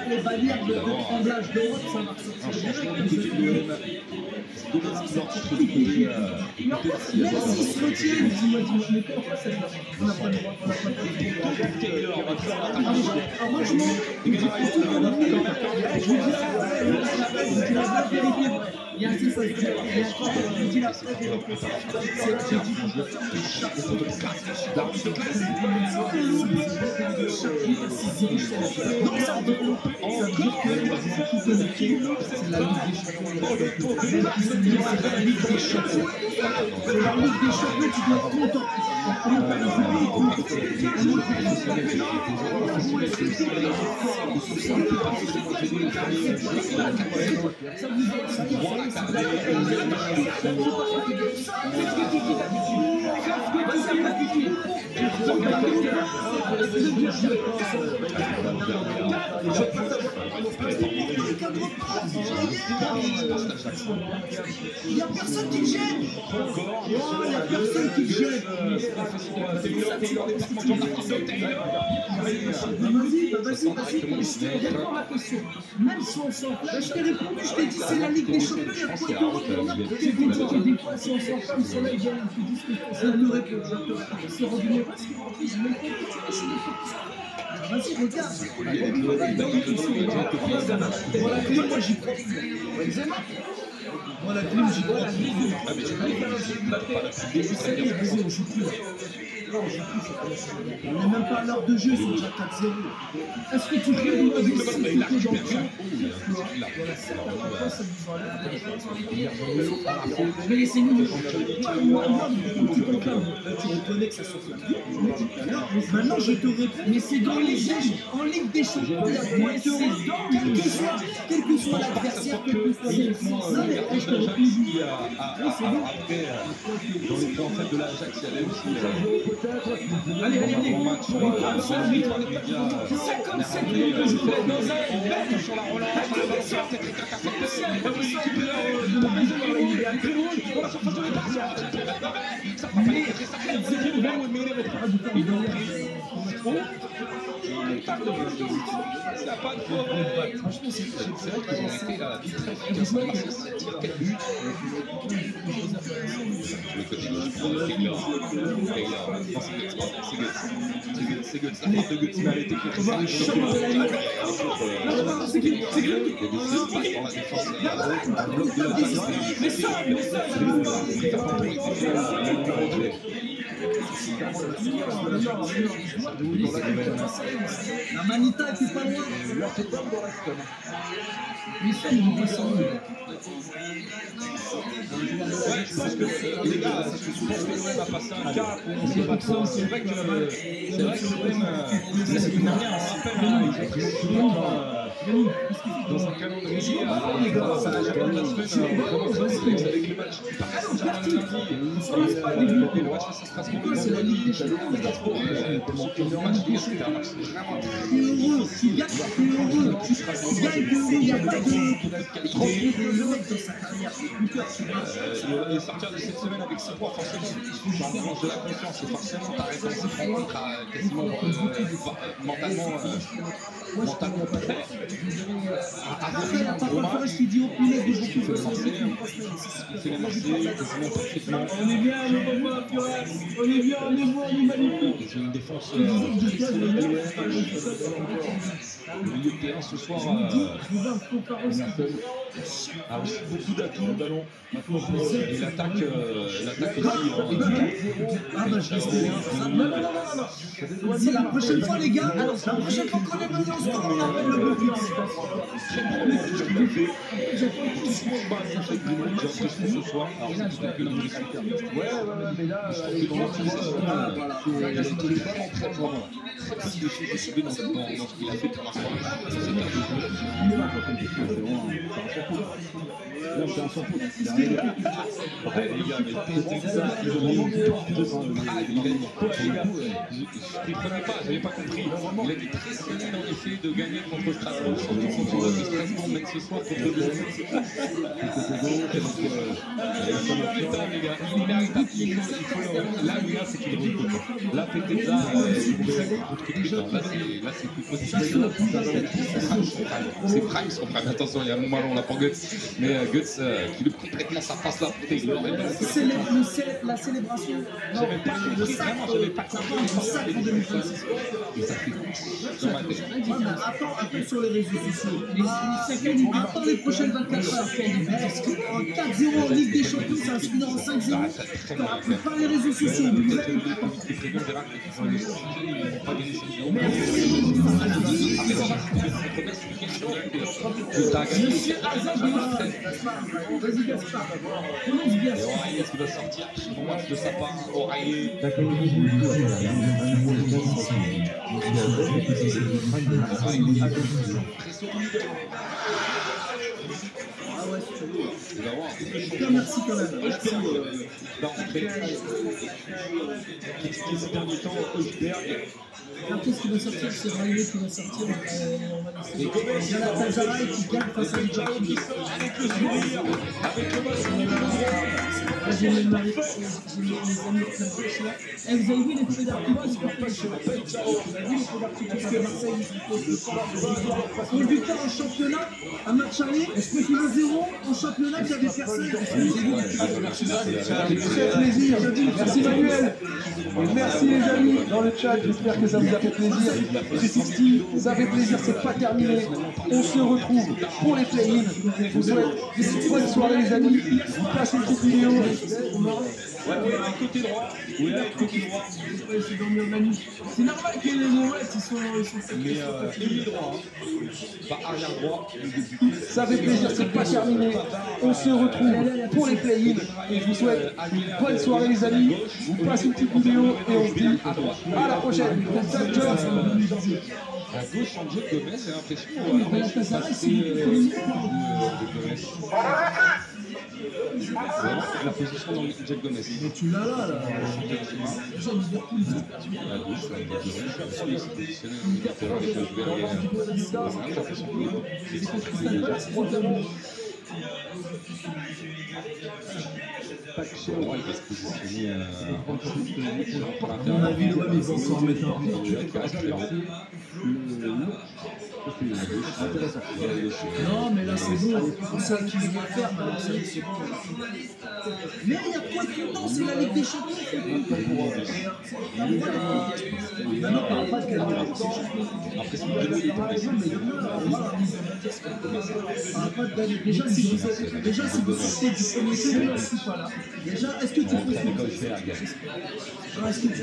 les bannières de tremblage d'Europe, ça va ressortir. Même s'ils se retiennent, dis-moi, on n'a pas le droit. Franchement, il y a un Il n'y a personne qui le gêne. Il n'y a personne qui le gêne. Vas-y, réponds à ma question. Même si on s'en fout, je t'ai répondu, je t'ai dit c'est la Ligue des Champions, il y a quoi de t'es dit des fois si on s'en fout, le soleil vient, tu dis ce que je te réponds, c'est revenu parce qu'en plus, même quand tu es chez les vas-y, regarde. Voilà, clé, moi j'y crois. Moi la clé, j'y crois. Ah, mais j'ai pas on joue plus. Non, on joue plus. On n'est même pas à l'heure de jeu, c'est déjà 4-0. Est-ce que tu peux nous dire si tu es dans le jeu? Mais laissez-nous. Moi, tu reconnais que ça souffle. Maintenant, je te réponds. Mais c'est dans les jeux, en Ligue des Champions, il y a moins de quel que soit l'adversaire, quel que soit le dans les points en fait de l'Ajax, il y avait aussi allez, 57 minutes de jeu dans un bel sur la relance. Ça n'a pas de faute. Franchement, c'est vrai qu'ils ont été très efficaces. Ça tire 4 buts. Le côté gauche pour Taylor. C'est Guts. La frappe de Guts, il a été quelque chose. C'est dans la défense. Un bloc de la la Manita était pas loin. Michel, il est passé. Ouais, je pense que les gars, je pense que l'OM a passé un cap où on s'est pas trop. C'est vrai que l'OM, la semaine dernière, on se rappelle, ils ont souvent dans un calendrier ça a jamais de la semaine avec les matchs. Le match face à Strasbourg, c'est la Ligue des Champions. Le match de c'était un match vraiment tu gagnes, il n'y a pas de qualité. Et sortir de cette semaine avec 6 points, forcément, ça engrange de la confiance. Et forcément, tu arrêtes dans cette rencontre à quasiment mentalement prêt. Après, la parole forage qui dit au poulet des gens qui font ça. C'est les Marseillais, quasiment parfaitement. On est bien, on est bien, on est magnifique. Ils ont une défense. Le milieu de terrain ce soir a aussi beaucoup d'atouts. Et l'attaque aussi. La prochaine fois, les gars, la prochaine fois qu'on est dans un sport, on appelle le bon fixe. Très probablement tout ce qu'il a fait. J'ai l'impression ce soir. Alors c'est peut-être que l'impression. Ouais, mais là, les grands, tu vois, il a été vraiment très fort. Très décidé dans ce qu'il a fait pour l'instant. Là, c'est un sans faute. Les gars, je ne comprenais pas, je n'avais pas compris. Il a été très serré dans l'effet de gagner contre Strasbourg, surtout quand on voit que Strasbourg mène ce soir contre le Lyon. Les gars, inéméritable, il faut le. Là, c'est qu'il recrute. Là, Peteza, là, c'est plus possible. C'est Prime, son Prime. Attention, il y a un moment où on n'a pas Guts. Mais Guts qui lui complètement sa face là pour Taylor. La célébration. J'avais pas compris, vraiment, j'avais pas compris. Et ça fait dans ma tête. Attends sur les réseaux sociaux. Attends les prochaines 24 heures. Parce qu'en 4-0 en Ligue des Champions, ça va se finir en 5-0. Pas les réseaux sociaux. Monsieur Hazard, vas-y Gaspard, prononce bien. Et Oraillé, est-ce qu'il va sortir? Bon match de sa part, Oraillé. Ah ouais, Il va avoir un peu de chaud. Merci quand même. Merci. Va rentrer. Critiquer ces derniers temps, Osberg. Après, ce qui va sortir, c'est Riley qui va sortir. Et Jonathan Zaraï qui gagne face à Jao qui sort avec le sourire, avec le bas sur le droit. j'ai mis les amis de la gauche là. Et vous avez vu les feux d'artifice, c'est pas mal. Vous avez vu les feux d'artifice que Marseille ont du temps en championnat, un match aller, est-ce que c'est 1-0 en championnat qui avait personne? Très plaisir. Merci Manuel. Et merci les amis dans le chat. J'espère que ça vous a fait plaisir. 360, ça fait plaisir, c'est pas terminé. On se retrouve pour les play-ins. Je vous souhaite une bonne soirée les amis. On passe une petite vidéo. Ouais, côté droit. Oui, côté droit. C'est normal que les Mouettes ils sont mais ailier droit, pas arrière droit. Ça fait plaisir, c'est pas terminé. On se retrouve pour les play-ins. Et je vous souhaite une bonne soirée les amis. Je vous passe une petite vidéo et on se dit à la prochaine. Ciao. À gauche, en jeu de Gomez, j'ai l'impression. La position dans Jack Gomez. Mais tu l'as là. Déjà, Liverpool, ils ont perdu. À gauche, il s'est positionné au milieu de terrain avec le joueur. Il va se positionner on a vu l'OM, ils vont s'en remettre un but. Non, mais là c'est bon, c'est ça qu'ils vont faire. Mais il y a quoi de content, c'est la Ligue des Champions. Maintenant, on parle pas de quelle Ligue des Champions. Après, c'est déjà, si vous sortez du premier tour, je suis pas là. Déjà, est-ce que tu peux faire est-ce que tu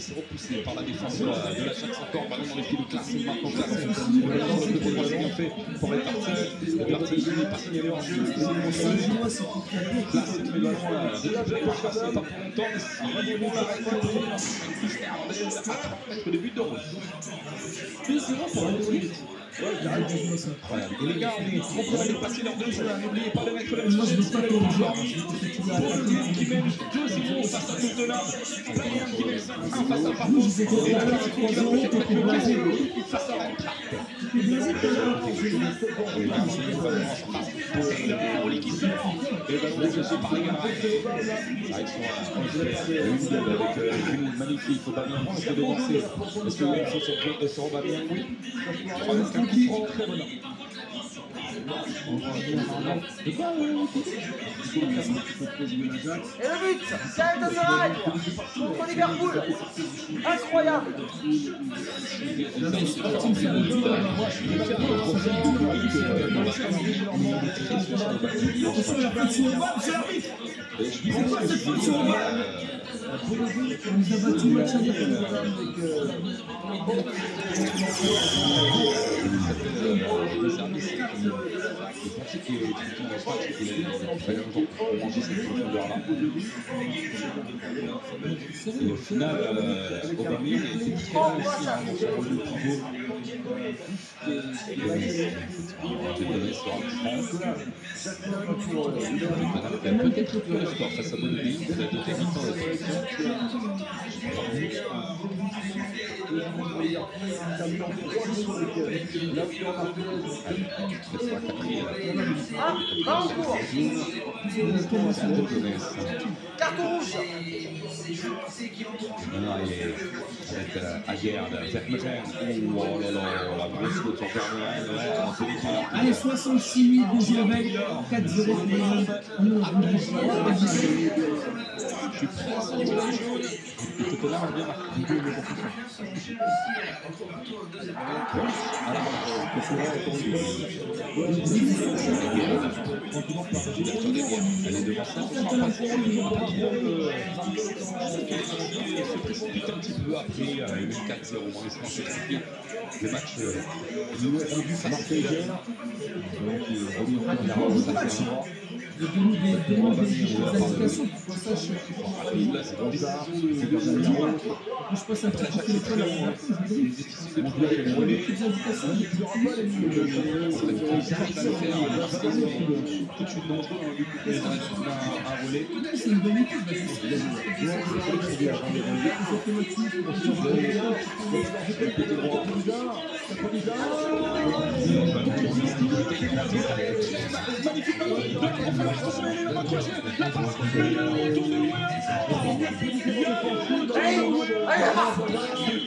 c'est repoussé par la défense de l'Ajax encore, ballon dans les pieds de Classe, maintenant Classe, pour être parti, n'est pas signalé en jeu, Classe qui met le ballon là, déjà je vais pas passer pas pour longtemps, mais si on l'arrête pas, à 30 mètres de but de rouge. 2-0 pour la deuxième. Et les gars, on est trop près de passer leurs 2 jeux, n'oubliez pas de mettre le moi je veux pas qu'on joue. qui met 2-0 face à Tottenham, Bayern qui met 5-1 face à Parcours, et le qui va peut-être mettre le 15 face à Oli qui sort, et le ballon dégagé par les gars. Avec une magnifique Aubameyang qui se dévancer. Est-ce que il faut sur Aubameyang? Oui. Qui est très bon. Et le but, Galatasaray contre Liverpool. Incroyable. On nous a battu le match aller avec et au final, Aubameyang était très bien aussi dans son rôle de pivot. Peut-être plus le score face à Bonneville, de Ah, va en cours. Carton rouge. Avec Aguerd, Vermeren, oh là là, la grosse faute sur Vermeren, allez, 66 000 deuxième mec, 4-0 pour les Je suis très sensible à la jaune. Tout à l'heure, on a bien marqué. Elle est devant ça. Se précipite un petit peu après, il met 4-0. On laisse lancer le match. Ça marque les jeunes. Donc, il revient encore vers de donner des indications pour qu'on sache. Là, c'est bon. Je passe un petit coup de téléphone à mon petites indications. Il n'y aura pas les tout de suite dangereux, un relais. C'est une bonne équipe.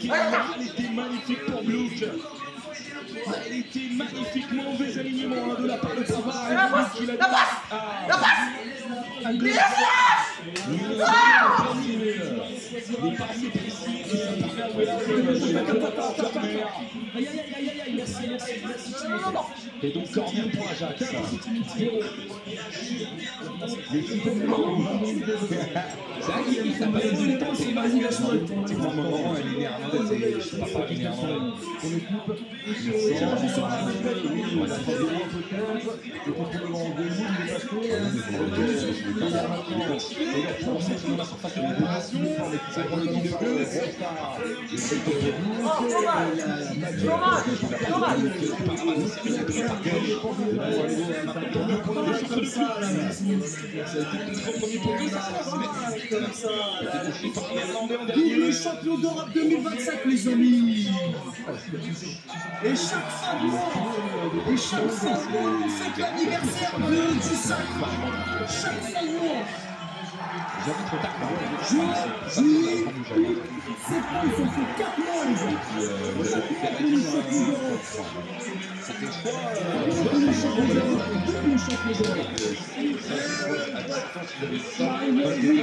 Elle était magnifique pour Gluck. Elle était magnifique, mauvais alignement de la part de Savard. La passe. Les passes précis et ça permet à et donc corner pour Ajax. C'est vrai qu'il t'a pas laissé le temps, c'est vas-y, lâche-moi le temps. C'est pour le moment, elle est néerlandaise et je sais pas pas qui est néerlandaise. Dans la surface de réparation, ça prend le temps de Double champion d'Europe 2025, les amis. Et chaque fois, c'est l'anniversaire du sacre. Chaque fois. Juillet, c'est pas, ils ont fait 4 mois, les gens. C'était double champion d'Europe. Il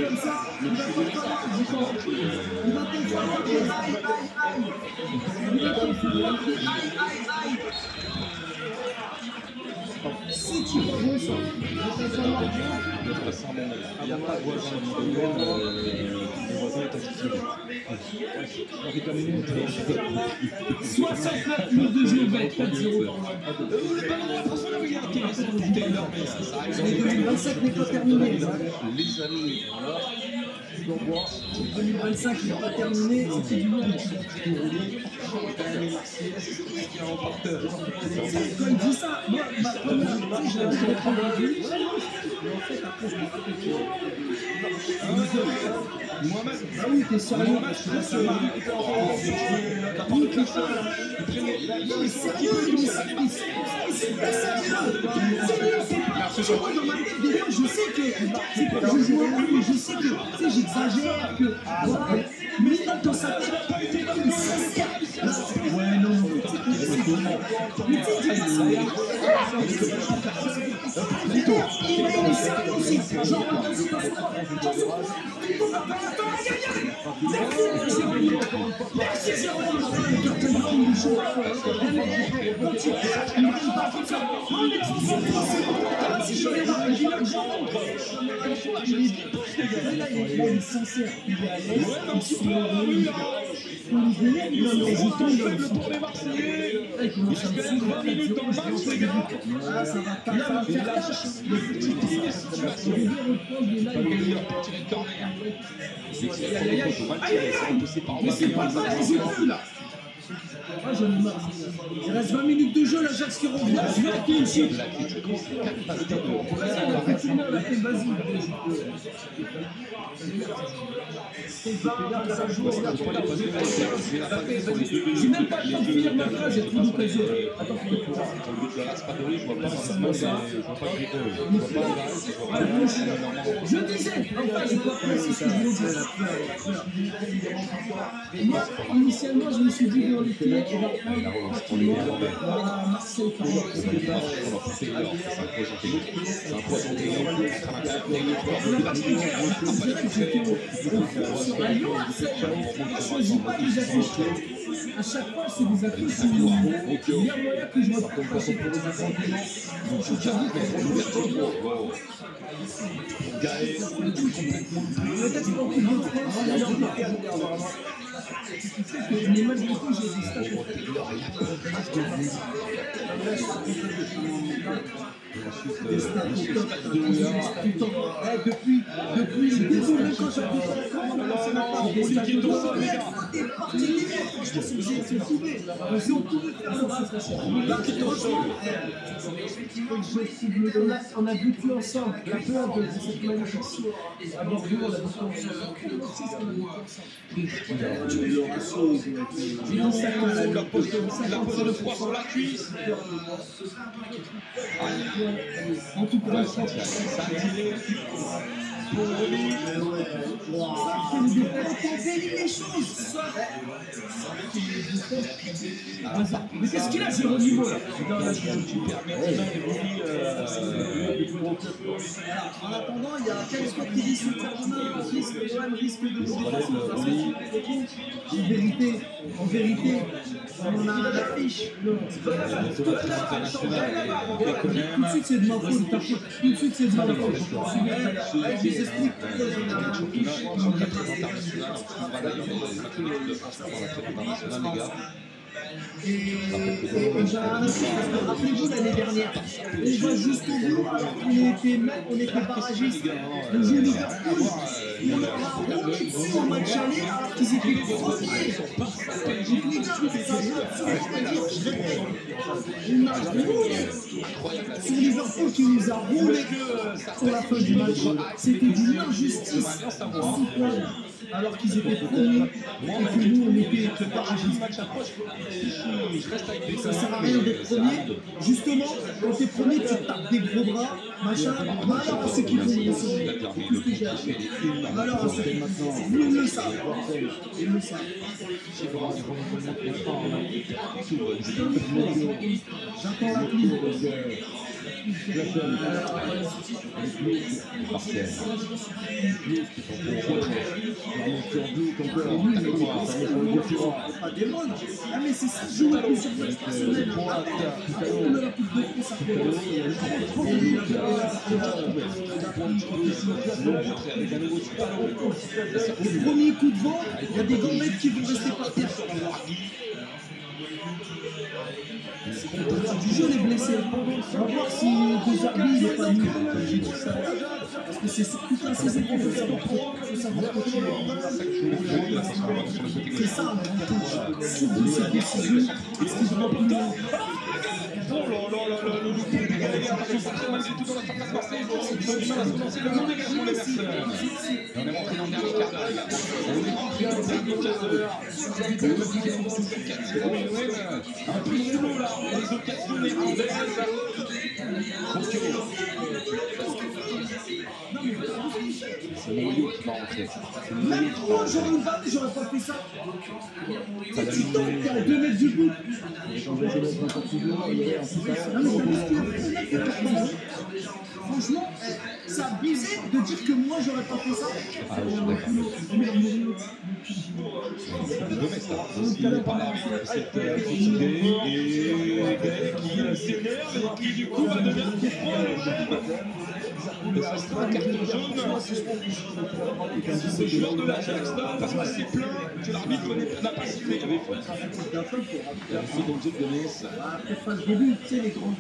comme ça, il va te falloir du temps. Il va te falloir des aïe. Il va te falloir des aïe. Si tu veux jouer ça, il va te falloir il n'y a pas de voisin individuel, le voisin est institutionnel. 69 minutes de jeu, 24-0 pour moi. Le ballon dans la profondeur, il est intéressant pour Taylor, mais ça arrive. L'année 2027 n'est pas terminée. Les amis, 2025 n'est pas terminé, c'est du monde. Quand il dit ça, moi, ma première idée, je l'avais répondu, mais en fait, après, je me fais Mohamed, ah oui, t'es sérieux? Mohamed, ça va. Oui, t'es sérieux? Mais sérieux, mais c'est pas sérieux. Sérieux, c'est pas. Moi, dans ma tête, des fois, je sais que c'est pas que je joue au jeu, mais je sais que, tu sais, j'exagère, que. Voilà. Mais dans sa tête, il est sincère. Ouais, non. Mais tu sais, il est sérieux aussi. Genre, vas-y, passe-moi. Merci Jérôme. Il est sincère, il est à l'aise, il faible pour les Marseillais. Il reste 20 minutes dans le match, les gars. ça va faire tâche. Le petit tir de situation. Le meilleur pour tirer le corner. Mais c'est pas mal, les épaules là. Ah, j'en ai marre. Il reste 20 minutes de jeu, l'Ajax qui revient. Je vais à qui ici. J'ai même pas le temps de finir ma phrase, j'ai trop d'occasion. Attends, je disais, enfin, j'ai pas précisé ce que je voulais dire. Moi, initialement, je me suis dit dans les pieds, qui va prendre Marseille par je choisis pas les affiches. À chaque fois, c'est des affiches où il y a moyen que je me fasse passer pour des mais malgré tout, j'ai des stats depuis le début, même quand j'appuie sur l'écran, c'est soudé. Si on pouvait faire on a vécu ensemble la peur de cette malédiction à Bordeaux, on a vécu ensemble. La pose de froid sur la cuisse. En tout cas, ça a tiré pour Romy. les choses. Mais qu'est-ce qu'il a, Géronimo là? En attendant, il y a 15 fois qui dit super demain, risque de en vérité, on a l'affiche. Tout de suite, c'est de ma faute, ta faute. Tout de suite, c'est de ma faute. Je vous explique pourquoi j'ai rappelez-vous l'année dernière, on va jusqu'au bout, on était barragistes, on joue Liverpool, on leur a roulé dessus en match aller alors qu'ils étaient les premiers. On a roulé sur Liverpool qui nous a roulé pour la fin du match. C'était d'une injustice. Alors qu'ils étaient premiers et que nous on était barragistes. Ça sert à rien d'être premier. Justement, quand t'es premier, tu tapes des gros bras, machin. Alors à ceux qui vont nous sauver. C'est tout ce que j'ai acheté. Alors à ceux qui vont nous sauver. Ils le savent. Ils le savent. J'attends la pluie. Pas des modes. Ah mais c'est ça, jouer avec les surfaces personnelles. On a la coupe de France à faire. Le premier coup de vent, il y a des gambettes qui vont rester par terre. Du jeu, les blessés. On va voir si Deserbi n'est pas nul. Parce que c'est surtout la saison qu'il faut savoir coacher. C'est ça, sur de ces décisions, est-ce qu'ils vont plus loin? Oh là là là là, le loupé des galères, attention, ça très mal, c'est tout dans la surface marseillaise, ils ont du mal à se relancer, le long dégagement des Versailles. On est rentré dans le dernier quart d'heure, les gars. On est rentré dans le dernier quart d'heure. Un peu sous l'eau là, les occasions néerlandaises. C'est Moyo qui va rentrer. Même moi, j'aurais pas fait ça. Tu tombes, t'es à 2 mètres du but. Franchement, c'est abusé de dire que moi, j'aurais pas fait ça. C'est de ça. Il n'est pas là, cette idée, et qui s'énerve et qui du coup va devenir coup franc. Et ça sera un carton jaune si ce joueur de l'Ajax là, parce qu'il s'est plaint que l'arbitre n'a pas sifflé. Il y avait faute. C'est donc Jake de Metz. Après, fin de début, tu sais, les grands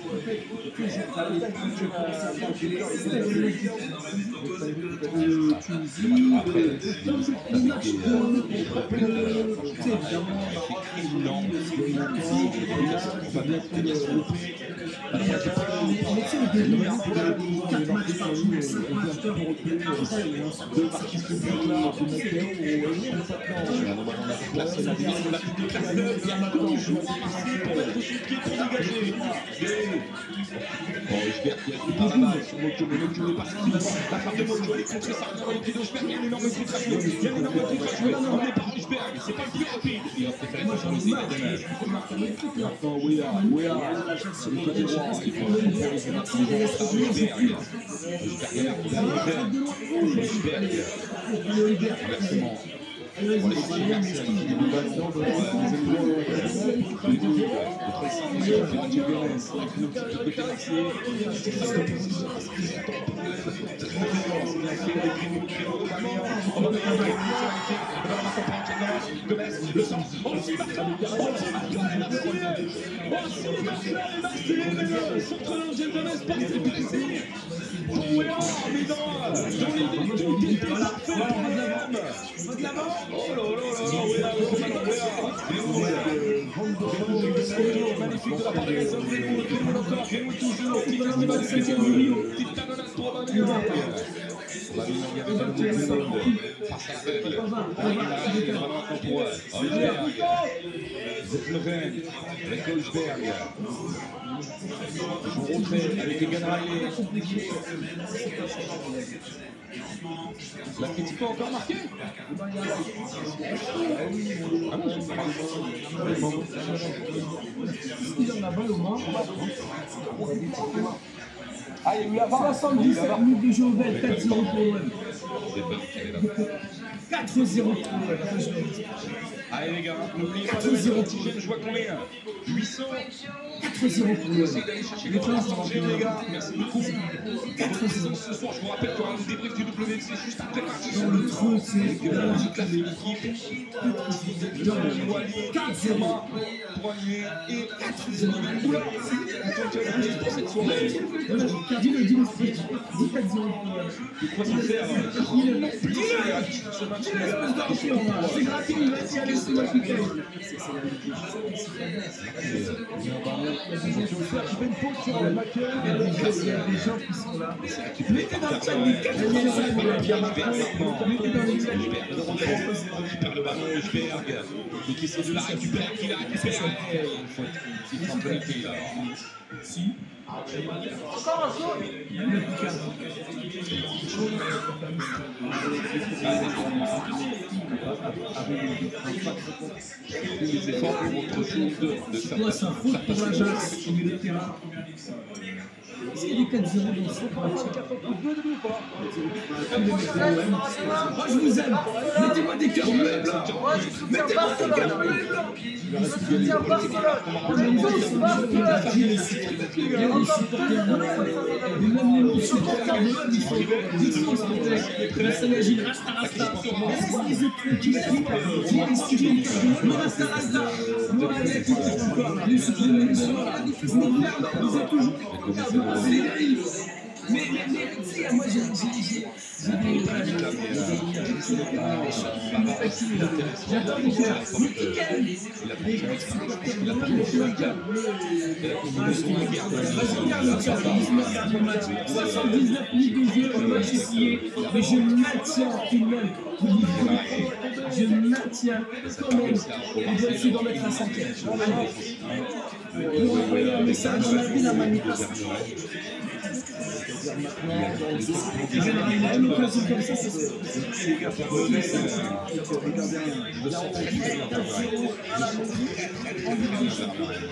Bon, Husbert qui a pris par la balle sur Mocho, mais Mocho n'est pas ce qu'il a. La frappe de Mocho, elle est contre ça, on a les pieds d'Husbert, il y a un énorme contre à jouer. Il y a un énorme contre à jouer, emmené par Husbert. c'est pas le plus rapide. Il a préféré moi j'en ai marre de match. Attends, oui, c'est le côté droit. Il faut magnifique de la part des raisins, Grégory encore, Grégory toujours, petit festival de Grégory, petite talonnade pour Aubameyang. Passe à la belle, vraiment pour Højbjerg, Zetloven, Højbjerg, joue retrait avec Egan Riley. La critique pas encore marqué. Ah non, c'est pas Ah, il y a eu la 77 minutes de jeu au Vel, 4-0 pour l'OM. 4-0 pour l'OM. Allez les gars, n'oubliez pas de mettre un petit j'aime, je vois qu'on est 800. 4-0 pour l'OM. Essayez d'aller chercher les 300 j'aime les gars, merci beaucoup. 4-0 ce soir, je vous rappelle qu'il y aura un débrief du WC juste après le match. Dans le trou, c'est toute la fine équipe. 4-0 pour animer et 4-0 Oula, c'est pour cette soirée. Dis-le, 4-0 pour l'OM. De quoi se faire ce match. C'est gratuit, il va s'y aller sous la bouteille. Il y a des gens qui sont là. Mettez dans le chat des 4-0. Mettez dans le chat. Qui perd le ballon, Højbjerg, et qui essaie de la récupérer, qui la récupère. Il faut un penalty là. Si. Encore un jaune. Les efforts pour autre chose de C'est quoi ça? Faute pour l'Ajax au milieu de terrain. Est-ce qu'il y a des 4-0 dans ce match? Moi je vous aime. Mettez-moi des cœurs bleus blancs. Moi je soutiens Barcelone. Je soutiens Barcelone. On est tous Barcelone. Il y a encore 2 Mais même les mots supporters de l'homme, ils sont supporters. La Salagine, Rasta Rasta. Est-ce qu'ils ont tranquille? Est-ce qu'ils ont Rasta Rasta? Moi avec encore. Les supporters de l'homme, vous êtes toujours mais tu sais, moi j'ai j'attends les cœurs. Mais qui 79 minutes de jeu, le match est plié, mais je maintiens tout de même. Je maintiens quand même. On doit essayer d'en mettre un 5e. Pour envoyer un message dans la ville à Manipas. Une occasion comme ça, c'est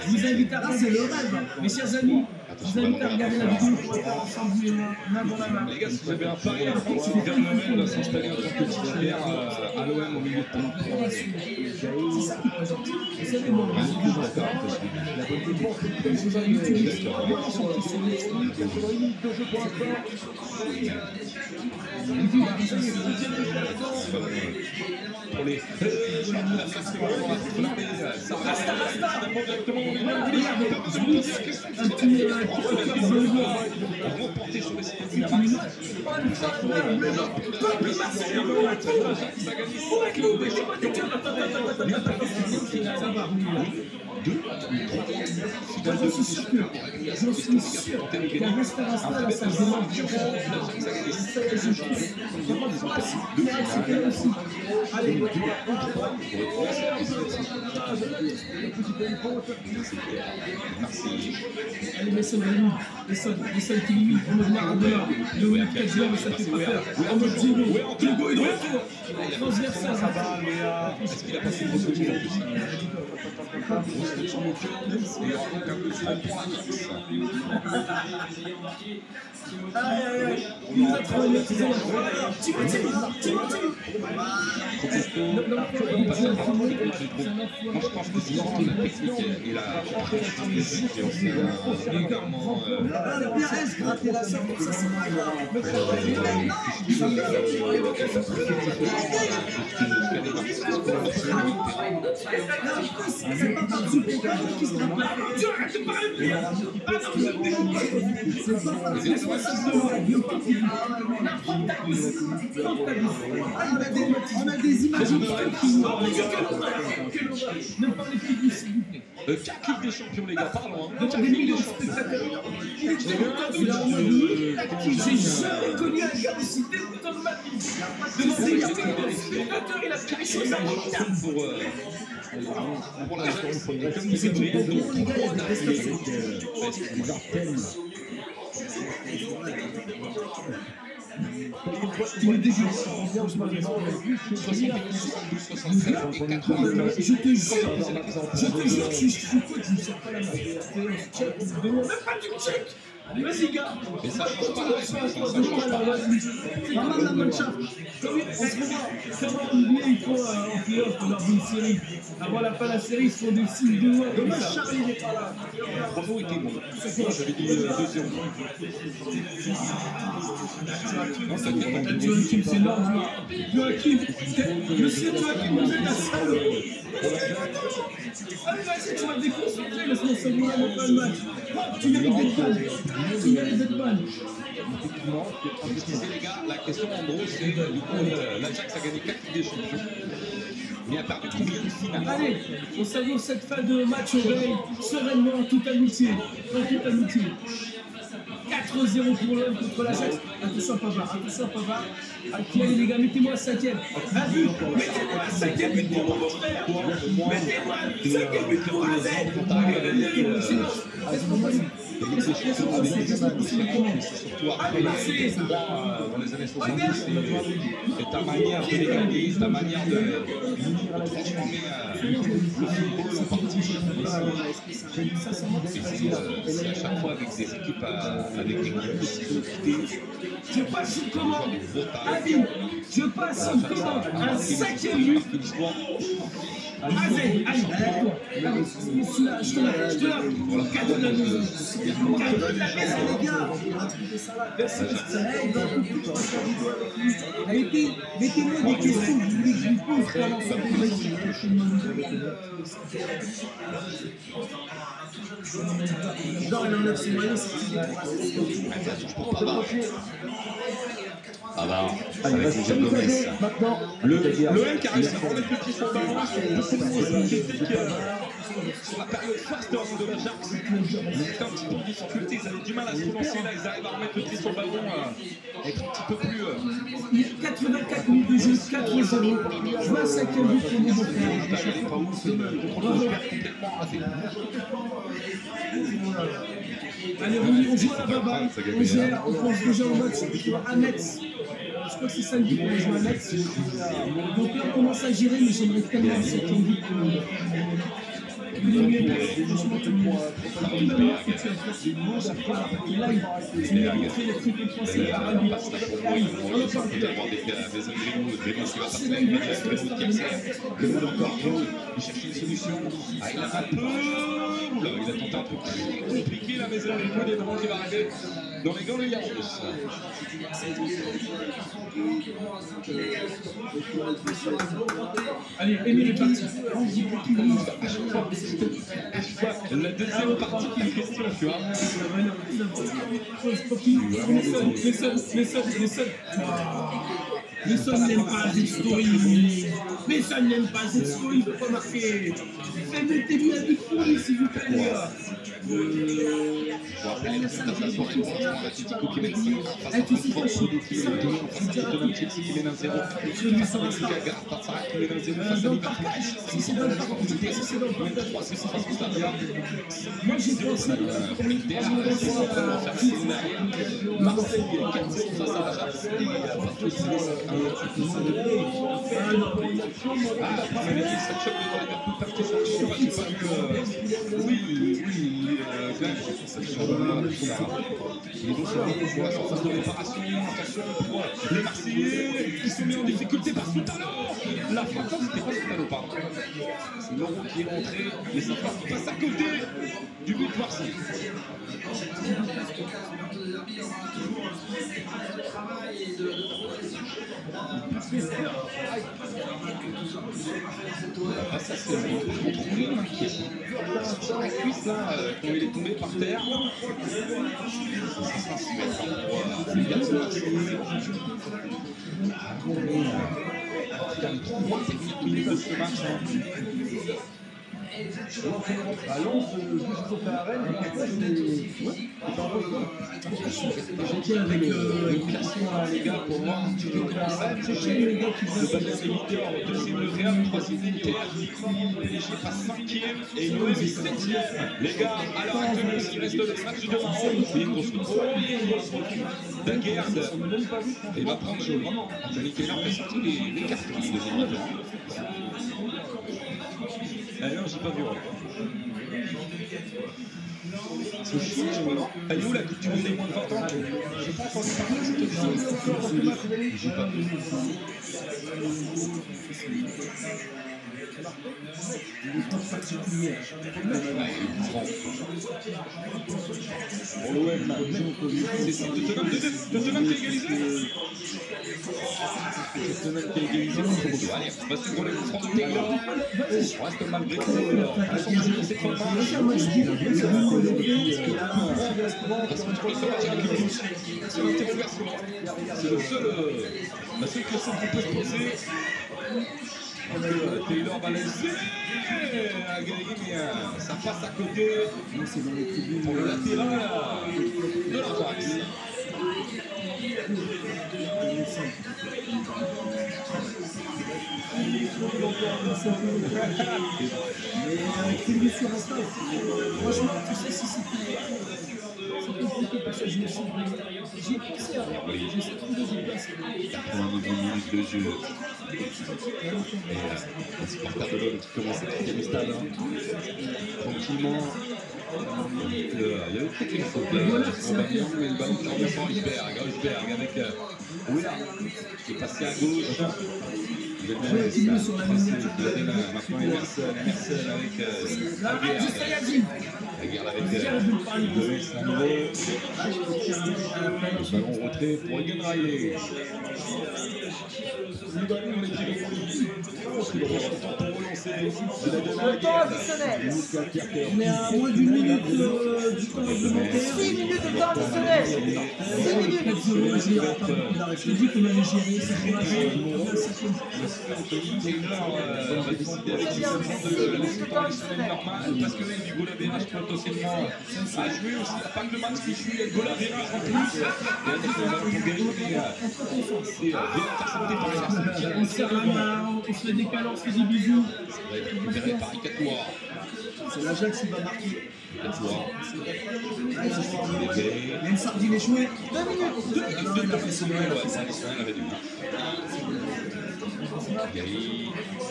je vous invite à c'est le rêve, mes chers amis. Je vous invite à regarder la vidéo pour être ensemble main dans la main. Les gars, si vous avez un pari à prendre, si Vermeulen doit s'installer en tant que titulaire à l'OM au milieu de terrain. C'est ça qui présente. Vous savez, moi, pour les reporter sur les 2, 3, Moi, je suis sûr qu'un restaurant là, ça se demande du allez, allez, Messon qui limite, on me Maradona, le 4-0, mais ça fait pas peur. On me Diego, Diego est de retour. Transversal, ça va, mais est-ce qu'il a passé une grosse chose en plus? Aïe, aïe, aïe, il nous a traumatisé. Timothy. Moi, je pense que c'est surtout la technique et la physique qui ont fait vraiment. C'est bien, elle se grattait la sorte, ça c'est pas grave. C'est pas par Zucca qui se gratte la sorte. Tu arrêtes de parler de rien. C'est pas par on a des images qui ne parlez plus du s'il vous plaît. 4 Ligues des Champions, les gars, parlons. Devant des millions de spectateurs. J'ai jamais connu un gars aussi débutant de ma vie. Devant des millions de spectateurs, il a fait des choses abominables. Pour la comme vous êtes réel, donc 3 d'affilée. Il est dégueulasse. 71, 67 et 95. Je te jure, je suis coach, je ne sors pas la main. Même pas du check. Vas-y, gars. Mais ça change pas la réponse, ça change pas. Maman la mancha. On se revoit. Comment oublier, il faut en playoff lors d'une série. Avant la fin de la série, ils font des signes de moi. Dommage, Charlie n'est pas là. Le prono était bon. J'avais dit 2-0. Joachim, c'est l'ordre. Joachim, monsieur Joachim, vous êtes un salaud. Allez, vas-y, tu vas te déconcentrer, laisse-moi savourer mon fin de match. Tu mérites d'être ban. Tu mérites d'être ban. Les gars, la question en gros, c'est l'Ajax a gagné 4 Ligues des Champions. Il a perdu combien de finales? Allez, on savoure cette fin de match au réveil, sereinement, en toute amitié. En toute amitié. 4-0 pour l'homme contre l'Ajax. Attention Pavard, allez les gars, mettez-moi un 5e. Un but, mettez-moi un 5e but pour mon frère. Mettez-moi un 5e but pour AZ. C'est surtout après dans les années 70, c'est ta manière de les gagner, ta manière de transformer le football en partie. C'est à chaque fois avec des équipes avec des grosses identités. Je passe une commande. Abi, je passe une commande. Un 5e but. Allez, je te la cadeau de la maison. Cadeau de la maison, les gars. Mettez-moi des questions que vous voulez que je vous pose pendant ce genre, il enlève ses moyens, c'est Ah bah, avec les Gomez. Le M qui a réussi à remettre le pied sur le ballon, sur la période faste de l'Ajax. C'était un petit peu en difficulté, ils avaient du mal à se relancer, là ils arrivent à remettre le pied sur le ballon, être un petit peu plus... 84 minutes de jeu, 4-0. Je vois un 5e but pour mon beau-frère. Allez, on joue à la baballe, on gère, on pense déjà au match à Metz. Je crois que c'est samedi qu'on va jouer à Metz. Donc là, on commence à gérer, mais j'aimerais tellement un 5e but pour mon beau-frère. Franchement, tu me fait le triple français à Arabi. On en parle plus. Il cherche une solution. Il a un peu. Il a tenté un peu compliqué la maison. Le coup des devants qui va arriver dans les gants de Yaros. Allez, Émile est parti. La deuxième partie qui est question, tu vois. Les seuls. Mais ça n'aime pas cette story. Mais ça n'aime pas cette story, il ne peut pas marquer. Mettez-lui un but pourri, s'il vous plaît, les gars. Je vous rappelle les résultats de la soirée pour l'instant, l'Atlético qui mène 5 face à Francfort, qui mène 2 face à Tottenham, Chelsea qui mène 1-0 face à Benfica, Galatasaray qui mène 1-0 face à Liverpool, si c'est dans le parcours du PSG qui mène 3-0 face au Stade. Moi j'ai pensé Marseille 4-0 face à l'Ajax, les Marseillais qui sont mis en difficulté par Soutalo. La frappe, c'était pas Soutalo, pardon. C'est Laurent qui est rentré, mais sa frappe passe à côté du but Marseille. Ah, ça c'est contrôlé, inquiet. Sur la cuisse là, quand il est tombé par terre. Ça se met il y a 3 techniques minutes de ce match. À Lens, juste au Arène, J'étais avec le classement les gars pour voir un petit peu comment ça. Les gars qui veulent passer les leaders, deuxième le Real, troisième l'Inter, PSG passe 5e et l'OM est 7e. Les gars, à l'heure actuelle, s'il reste le match de demain, il y a une grosse Daguerre, il va prendre vraiment. Anthony Taylor fait sortir les cartons de deuxième mi-temps. Alors, j'ai pas vu. C'est chiant, elle est où la coupe du monde des moins de 20 ans? J'ai pas entendu parler de cette émission. J'ai pas vu. Pour l'OM, c'est Tottenham qui a égalisé. Tottenham qui a égalisé. Allez, on va suivre les mouvements de Taylor. On reste malgré tout. C'est la seule question qu'on peut se poser. Taylor va laisser à gagner, ça passe à côté pour le latéral de l'Ajax. Mais écrivez sur Insta. Franchement, tu sais si c'est compliqué parce que je me sens j'y ai pensé avant. J'ai 32 places. 90 minutes de jeu. Et les supporters de l'OM qui commencent à quitter le stade. Tranquillement. Il y avait peut-être une faute. Mais le ballon qui revient sur Husberg avec Ouya qui est passé à gauche. Maintenant Emerson avec Aguerre avec le ballon retrait pour Egan Riley. Le temps additionnel. On est à moins d'une minute du temps réglementaire. 6 minutes de temps additionnel. 6 minutes. Je dis qu'on avait géré cette Taylor va décider avec ses enfants de laisser le temps additionnel normal parce que même du goal average potentiellement à jouer aussi. Il n'y a pas que le match qui suit, il y a le goal average en plus. Et avec le ballon pour gagner, c'est bien intercepté par les Arsenal. On serre la main, on se fait des câlins, on se fait des bisous. Ça va être récupéré par Ikatoa. C'est l'Ajax qui va marquer. Ikatoa. Il y a une sardine échouée. 2 minutes. Alors il a fait son mal. Ouais, ça avait du mal. Gary,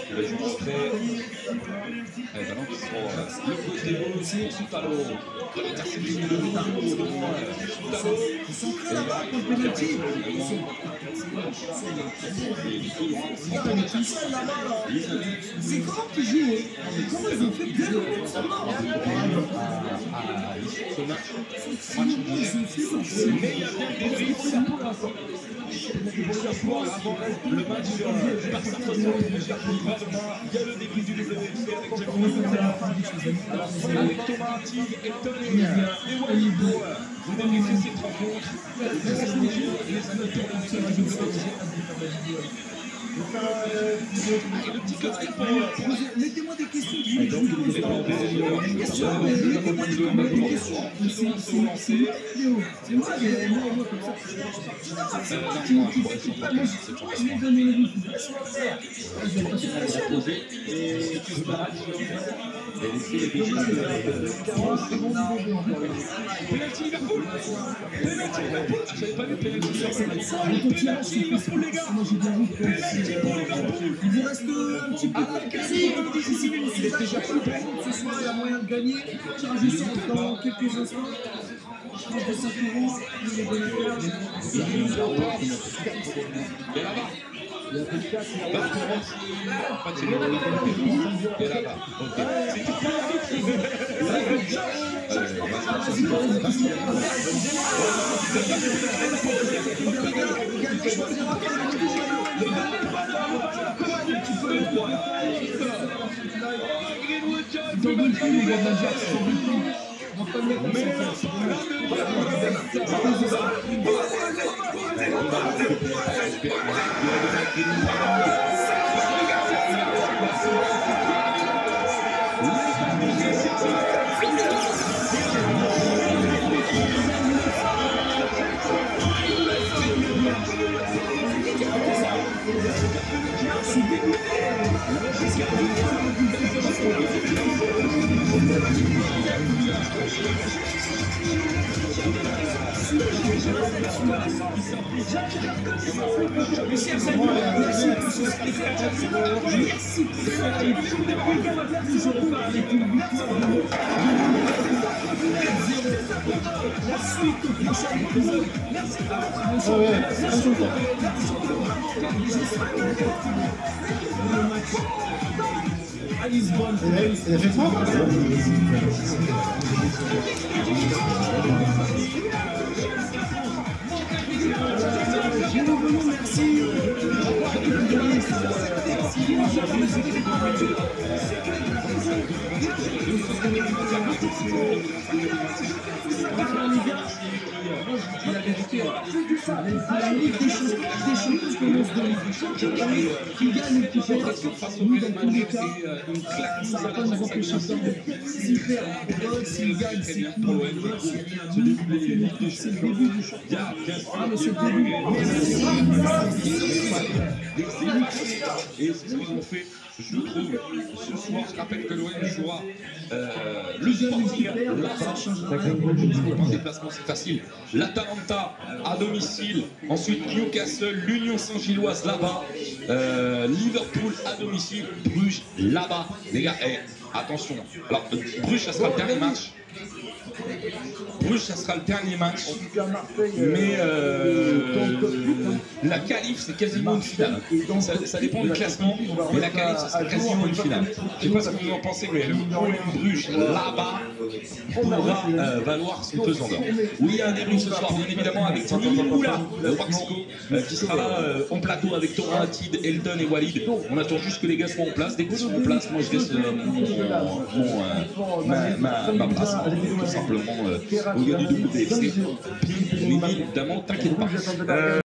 il va juste rentrer. Allez, ballon qui sera le côté gauche, Soutalo. L'interception de Soutalo. Ils sont très là-bas pour le penalty. C'est comment qu'ils jouent? Comment ils ont fait 2 minutes seulement? À l'issue de ce match, mais il y a bien des risques. Ce soir, avant le match du Barça face au PSG, il y a le débrief du WFC avec Jacob, avec Thomas Attig, Elton et Walid. Vous débriefez cette rencontre, les animateurs le petit code mettez-moi des questions. Mettez-moi des questions. C'est moi comme ça. C'est moi qui je vais donner le but. Laisse-moi faire. Penalty Liverpool. J'avais pas vu penalty Liverpool, les gars. Il vous reste un petit peu de quasi. Il est déjà plus bon. Ce soir, il y a moyen de gagner. Tirage au sort dans quelques instants. Je pense de 5 €. Il est bon. Et là-bas. Il y a plus de 4, il y a pas de et là-bas. Ok. C'est tout pour À Lisbonne. Elle a fait quoi? Merci. La vérité, la Ligue des Champions commence de Ligue des Champions, qui gagne qui fait nous dans tous les cas, ça ne va pas nous empêcher de faire. S'il perd, s'il gagne, c'est cool, c'est le début du championnat. Ah mais c'est le début. Et c'est ce qu'ils ont fait, je trouve, ce soir. Je rappelle que l'OM jouera le Sporting, en déplacement c'est facile, l'Atalanta à domicile, ensuite Newcastle, l'Union Saint-Gilloise là-bas, Liverpool à domicile, Bruges là-bas. Les gars, attention, alors Bruges ça sera le dernier match. Bruges, ça sera le dernier match, mais la qualif c'est quasiment une finale. Ça dépend du classement, mais la qualif ça sera quasiment une finale. Je ne sais pas ce que vous en pensez, mais le Bruges là-bas pourra valoir son pesant d'or. Oui, il y a un débrief ce soir, bien évidemment, avec Tini Moula, Mexico, qui sera là en plateau avec Thomas Attig, Elton et Walid. On attend juste que les gars soient en place. Dès qu'ils sont en place, moi je laisse ma place, tout simplement au gars du WFC. Puis, évidemment, t'inquiète pas.